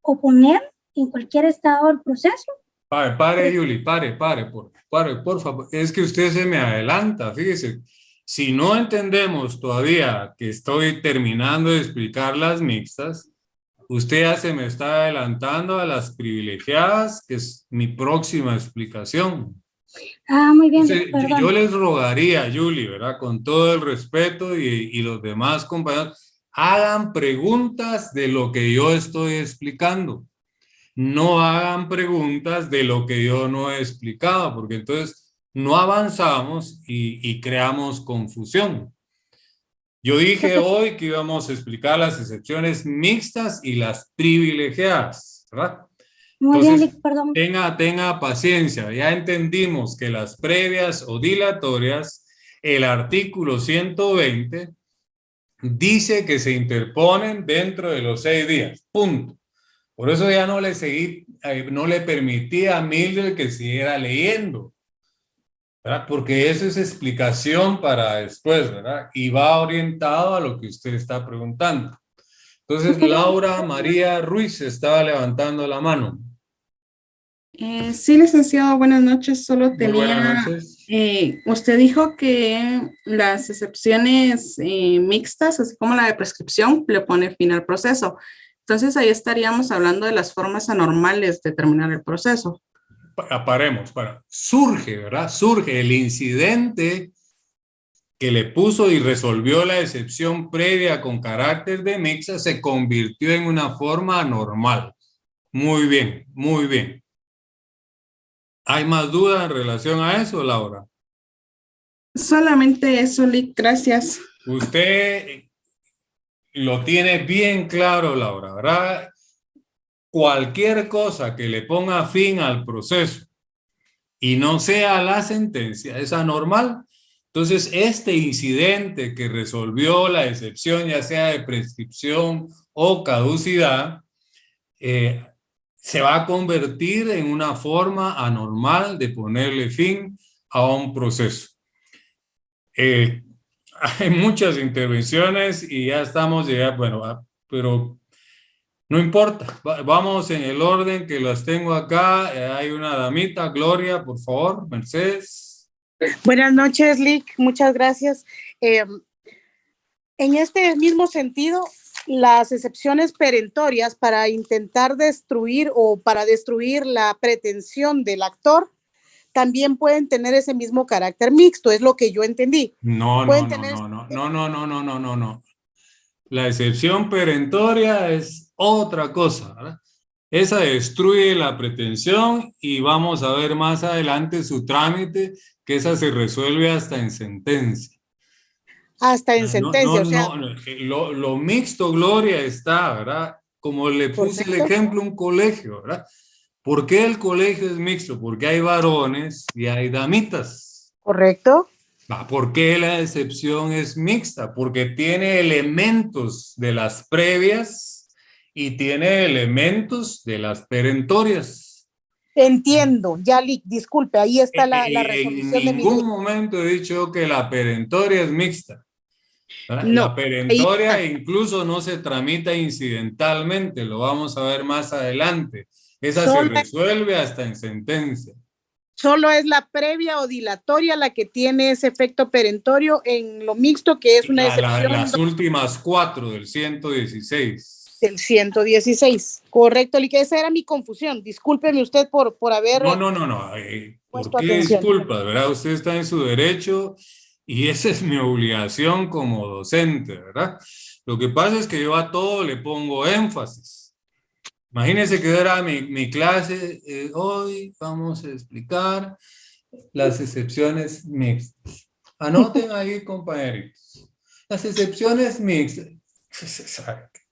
oponer en cualquier estado del proceso. Pare, Julie, pare, por favor. Es que usted se me adelanta, fíjese. Si no entendemos todavía que estoy terminando de explicar las mixtas, usted ya se me está adelantando a las privilegiadas, que es mi próxima explicación. Muy bien. Entonces, yo les rogaría, Julie, ¿verdad? Con todo el respeto y los demás compañeros, hagan preguntas de lo que yo estoy explicando. No hagan preguntas de lo que yo no he explicado, porque entonces no avanzamos y creamos confusión. Yo dije hoy que íbamos a explicar las excepciones mixtas y las privilegiadas, ¿verdad? Entonces, tenga paciencia. Ya entendimos que las previas o dilatorias, el artículo 120 dice que se interponen dentro de los 6 días. Punto. Por eso ya no le permití a Mildred que siguiera leyendo, ¿verdad? Porque eso es explicación para después, ¿verdad? Y va orientado a lo que usted está preguntando. Entonces, Laura María Ruiz estaba levantando la mano. Sí, licenciado, buenas noches. Solo tenía buenas noches. Usted dijo que las excepciones mixtas, así como la de prescripción, le pone fin al proceso. Entonces ahí estaríamos hablando de las formas anormales de terminar el proceso. Paremos, surge, ¿verdad? Surge el incidente que le puso y resolvió la excepción previa con carácter de mixta, se convirtió en una forma anormal. Muy bien, muy bien. ¿Hay más dudas en relación a eso, Laura? Solamente eso, Lick, gracias. Usted lo tiene bien claro, Laura, ¿verdad? Cualquier cosa que le ponga fin al proceso y no sea la sentencia es anormal. Entonces, este incidente que resolvió la excepción, ya sea de prescripción o caducidad, se va a convertir en una forma anormal de ponerle fin a un proceso. Hay muchas intervenciones y ya estamos llegando, bueno, pero no importa, vamos en el orden que las tengo acá. Hay una damita, Gloria, por favor, Mercedes. Buenas noches, Lick, muchas gracias. En este mismo sentido, las excepciones perentorias para intentar destruir o para destruir la pretensión del actor también pueden tener ese mismo carácter mixto, es lo que yo entendí. No. La excepción perentoria es otra cosa, ¿verdad? Esa destruye la pretensión y vamos a ver más adelante su trámite, que esa se resuelve hasta en sentencia. Hasta en sentencia, o sea. Lo mixto, Gloria, está, ¿verdad? Como le puse el ejemplo, un colegio, ¿verdad? ¿Por qué el colegio es mixto? Porque hay varones y hay damitas. Correcto. ¿Por qué la excepción es mixta? Porque tiene elementos de las previas y tiene elementos de las perentorias. Entiendo, ya, Lick, disculpe, ahí está la resolución de mi duda. En ningún momento he dicho que la perentoria es mixta. No, la perentoria incluso no se tramita incidentalmente, lo vamos a ver más adelante. Esa se resuelve hasta en sentencia. Solo es la previa o dilatoria la que tiene ese efecto perentorio en lo mixto, que es una excepción. Las últimas 4 del 116. Del 116, correcto, Lick, esa era mi confusión. Discúlpeme usted por haber... No. ¿Por qué disculpas, verdad? Usted está en su derecho y esa es mi obligación como docente, ¿verdad? Lo que pasa es que yo a todo le pongo énfasis. Imagínense que era mi clase, hoy vamos a explicar las excepciones mixtas. Anoten ahí, compañeritos. Las excepciones mixtas.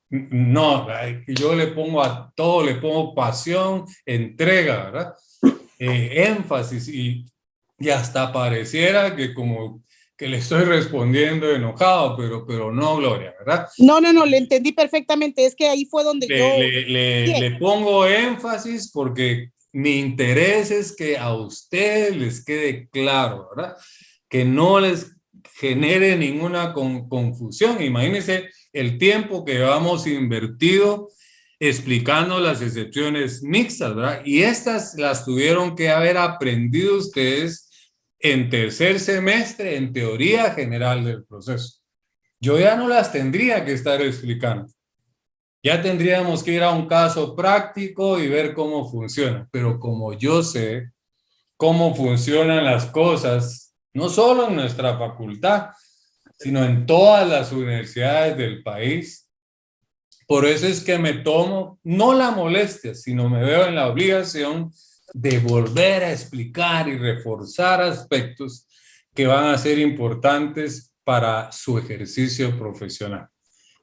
No, yo le pongo a todo, le pongo pasión, entrega, ¿verdad? Énfasis y hasta pareciera que como que le estoy respondiendo enojado, pero no, Gloria, ¿verdad? No, le entendí perfectamente, es que ahí fue donde le pongo énfasis porque mi interés es que a ustedes les quede claro, ¿verdad? Que no les genere ninguna confusión. Imagínense el tiempo que llevamos invertido explicando las excepciones mixtas, ¿verdad? Y estas las tuvieron que haber aprendido ustedes en tercer semestre en teoría general del proceso. Yo ya no las tendría que estar explicando. Ya tendríamos que ir a un caso práctico y ver cómo funciona. Pero como yo sé cómo funcionan las cosas, no solo en nuestra facultad, sino en todas las universidades del país, por eso es que me tomo, no la molestia, sino me veo en la obligación de volver a explicar y reforzar aspectos que van a ser importantes para su ejercicio profesional.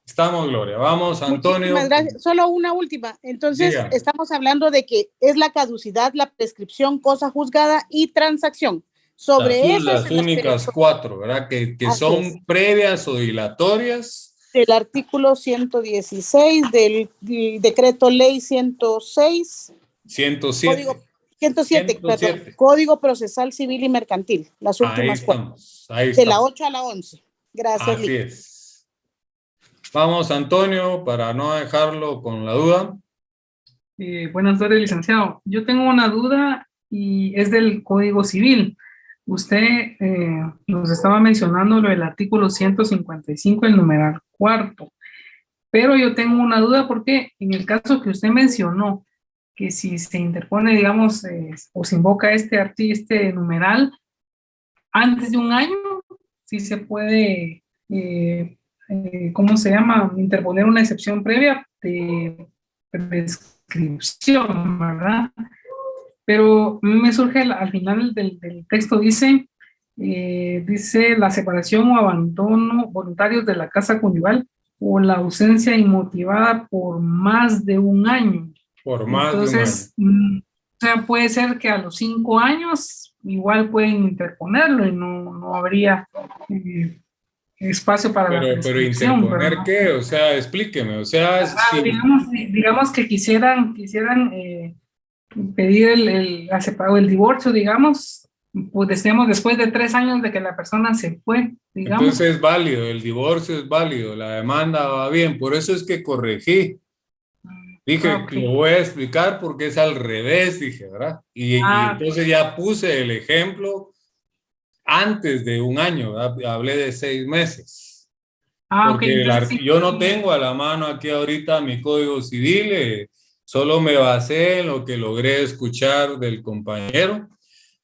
Estamos, Gloria. Vamos, Antonio. Muchísimas gracias. Solo una última. Entonces, estamos hablando de que es la caducidad, la prescripción, cosa juzgada y transacción. Sobre las únicas 4, ¿verdad? Que son previas o dilatorias. El artículo 116 del decreto ley 106. 107. 107, perdón. Código Procesal Civil y Mercantil. Las últimas 4. De la 8 a la 11. Gracias. Así es. Vamos, Antonio, para no dejarlo con la duda. Buenas tardes, licenciado. Yo tengo una duda y es del Código Civil. usted nos estaba mencionando lo del artículo 155, el numeral cuarto, pero yo tengo una duda porque en el caso que usted mencionó, que si se interpone, digamos, o se invoca este numeral antes de un año, sí se puede, ¿cómo se llama? Interponer una excepción previa de prescripción, ¿verdad? Pero a mí me surge al final del texto, dice la separación o abandono voluntarios de la casa conyugal o la ausencia inmotivada por más de un año. Por más de un año. Entonces, o sea, puede ser que a los 5 años igual pueden interponerlo y no habría espacio para la prescripción. ¿Interponer qué? O sea, explíqueme. O sea, digamos que quisieran pedir el divorcio, digamos, pues decíamos después de 3 años de que la persona se fue, digamos. Entonces es válido, el divorcio es válido, la demanda va bien, por eso es que corregí. Dije, Okay. Lo voy a explicar porque es al revés, dije, ¿verdad? Y entonces ya puse el ejemplo antes de un año, ¿verdad? Hablé de 6 meses. Porque yo no tengo a la mano aquí ahorita mi código civil, solo me basé en lo que logré escuchar del compañero,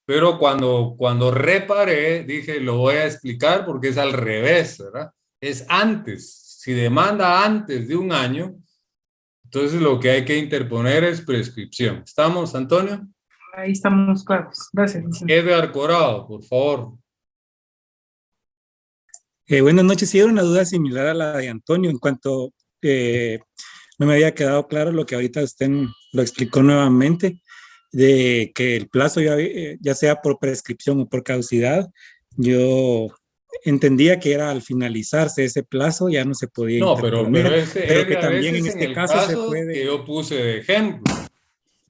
pero cuando reparé, dije, lo voy a explicar porque es al revés, ¿verdad? Es antes, si demanda antes de un año, entonces lo que hay que interponer es prescripción. ¿Estamos, Antonio? Ahí estamos claros. Gracias. Edgar Corado, por favor. Buenas noches. Sí, era una duda similar a la de Antonio en cuanto no me había quedado claro lo que ahorita usted lo explicó nuevamente, de que el plazo ya sea por prescripción o por caducidad, yo entendía que era al finalizarse ese plazo ya no se podía interponer, pero que también en este caso se puede... que yo puse de ejemplo,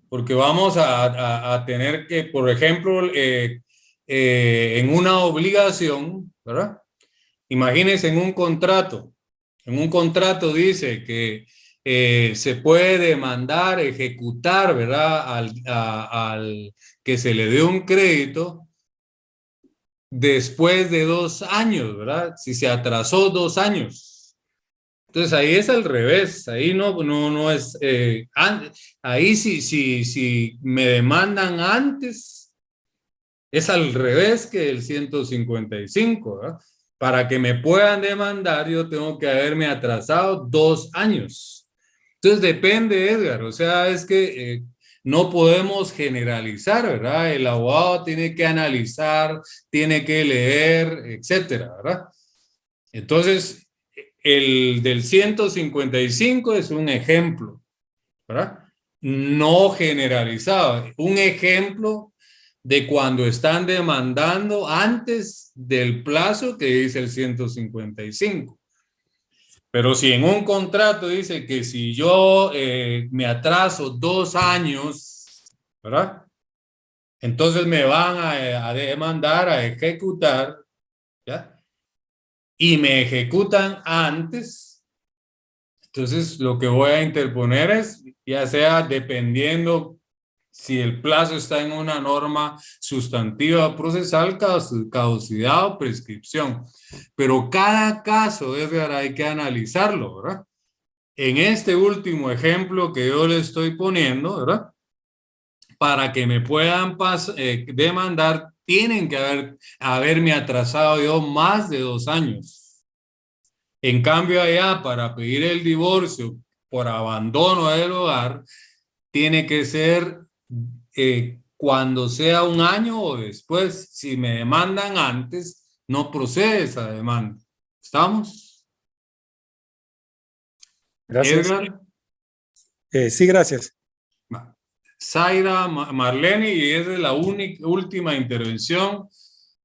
porque vamos a tener que, por ejemplo, en una obligación, ¿verdad? Imagínense en un contrato dice que se puede demandar, ejecutar, ¿verdad? Al que se le dé un crédito después de 2 años, ¿verdad? Si se atrasó 2 años. Entonces ahí es al revés, ahí no es, ahí si me demandan antes, es al revés que el 155, ¿verdad? Para que me puedan demandar, yo tengo que haberme atrasado 2 años. Entonces depende, Edgar, o sea, es que no podemos generalizar, ¿verdad? El abogado tiene que analizar, tiene que leer, etcétera, ¿verdad? Entonces, el del 155 es un ejemplo, ¿verdad? No generalizado, un ejemplo de cuando están demandando antes del plazo que dice el 155. Pero si en un contrato dice que si yo me atraso 2 años, ¿verdad? Entonces me van a demandar, a ejecutar, ¿ya? Y me ejecutan antes, entonces lo que voy a interponer es, ya sea dependiendo si el plazo está en una norma sustantiva procesal, caducidad o prescripción. Pero cada caso, Edgar, hay que analizarlo, ¿verdad? En este último ejemplo que yo le estoy poniendo, ¿verdad? Para que me puedan demandar, tienen que haberme atrasado yo más de 2 años. En cambio, allá, para pedir el divorcio por abandono del hogar, tiene que ser cuando sea 1 año o después. Si me demandan antes, no procede esa demanda. ¿Estamos? Gracias. Edgar. Sí, gracias. Zaira, Marlene, y esa es la última intervención,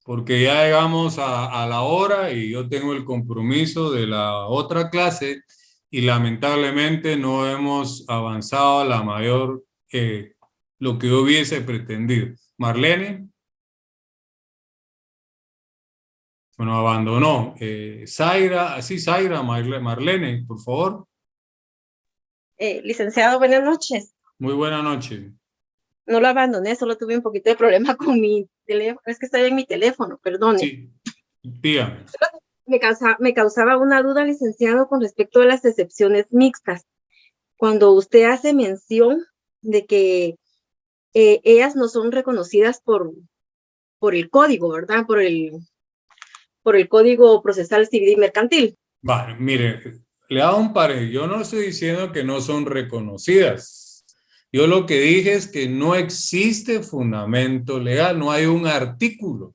porque ya llegamos a la hora y yo tengo el compromiso de la otra clase y lamentablemente no hemos avanzado a la mayor lo que yo hubiese pretendido. Marlene. Bueno, abandonó. Zaira, Marlene, por favor. Licenciado, buenas noches. Muy buena noche. No lo abandoné, solo tuve un poquito de problema con mi teléfono, es que estoy en mi teléfono, perdone. Sí, dígame. Me causaba una duda, licenciado, con respecto a las excepciones mixtas. Cuando usted hace mención de que ellas no son reconocidas por el código, ¿verdad? Por el Código Procesal Civil y Mercantil. Vale, mire, le hago un par. Yo no estoy diciendo que no son reconocidas. Yo lo que dije es que no existe fundamento legal, no hay un artículo.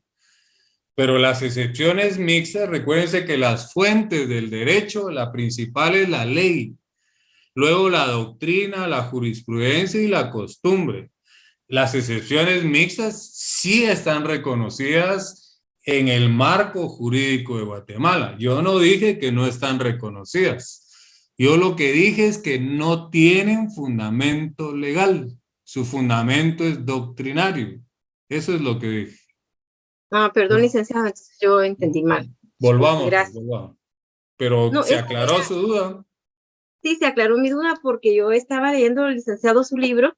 Pero las excepciones mixtas, recuérdense que las fuentes del derecho, la principal es la ley. Luego la doctrina, la jurisprudencia y la costumbre. Las excepciones mixtas sí están reconocidas en el marco jurídico de Guatemala. Yo no dije que no están reconocidas. Yo lo que dije es que no tienen fundamento legal. Su fundamento es doctrinario. Eso es lo que dije. Ah, perdón, licenciado, entonces yo entendí mal. Volvamos. Pero no, ¿se aclaró su duda? Sí, se aclaró mi duda porque yo estaba leyendo, licenciado, su libro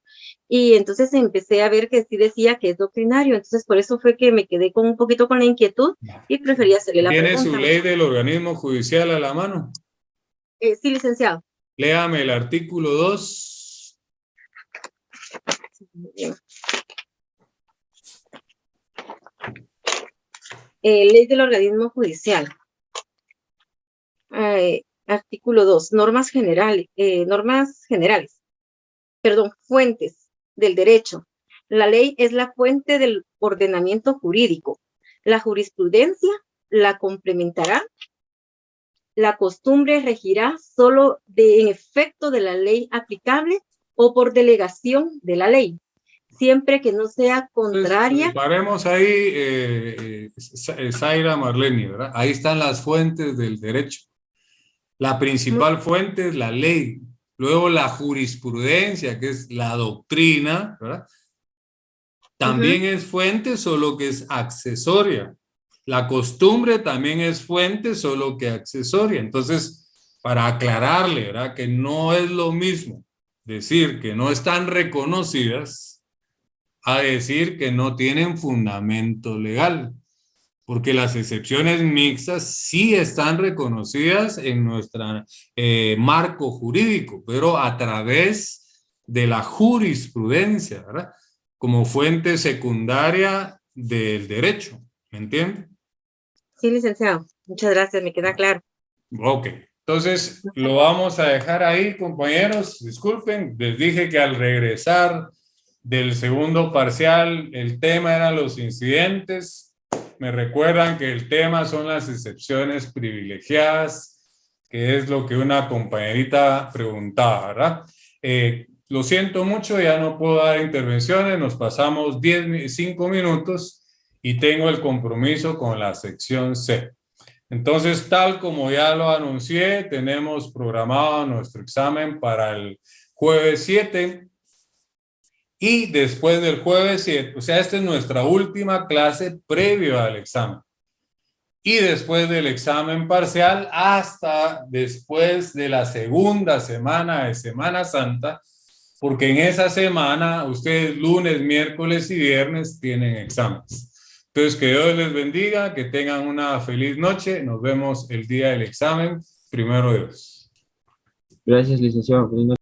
y entonces empecé a ver que sí decía que es doctrinario. Entonces, por eso fue que me quedé un poquito con la inquietud y preferí hacerle la pregunta. ¿Tiene su ley del organismo judicial a la mano? Sí, licenciado. Léame el artículo 2. Bien. Ley del organismo judicial. Artículo 2, normas generales. Perdón, fuentes del derecho. La ley es la fuente del ordenamiento jurídico. La jurisprudencia la complementará. La costumbre regirá solo en efecto de la ley aplicable o por delegación de la ley, siempre que no sea contraria. Pues, paremos ahí, Zaira Marlene, ¿verdad? Ahí están las fuentes del derecho. La principal fuente es la ley. Luego la jurisprudencia, que es la doctrina, ¿verdad? También es fuente, solo que es accesoria. La costumbre también es fuente, solo que accesoria. Entonces, para aclararle, ¿verdad? Que no es lo mismo decir que no están reconocidas a decir que no tienen fundamento legal. Porque las excepciones mixtas sí están reconocidas en nuestro marco jurídico, pero a través de la jurisprudencia, ¿verdad? Como fuente secundaria del derecho, ¿me entiende? Sí, licenciado. Muchas gracias, me queda claro. Ok, entonces lo vamos a dejar ahí, compañeros. Disculpen, les dije que al regresar del segundo parcial, el tema eran los incidentes. Me recuerdan que el tema son las excepciones privilegiadas, que es lo que una compañerita preguntaba, ¿verdad? Lo siento mucho, ya no puedo dar intervenciones, nos pasamos 5 minutos y tengo el compromiso con la sección C. Entonces, tal como ya lo anuncié, tenemos programado nuestro examen para el jueves 7. Y después del jueves 7, o sea, esta es nuestra última clase previo al examen. Y después del examen parcial hasta después de la segunda semana de Semana Santa, porque en esa semana ustedes lunes, miércoles y viernes tienen exámenes. Entonces, que Dios les bendiga, que tengan una feliz noche. Nos vemos el día del examen. Primero Dios. Gracias, licenciado.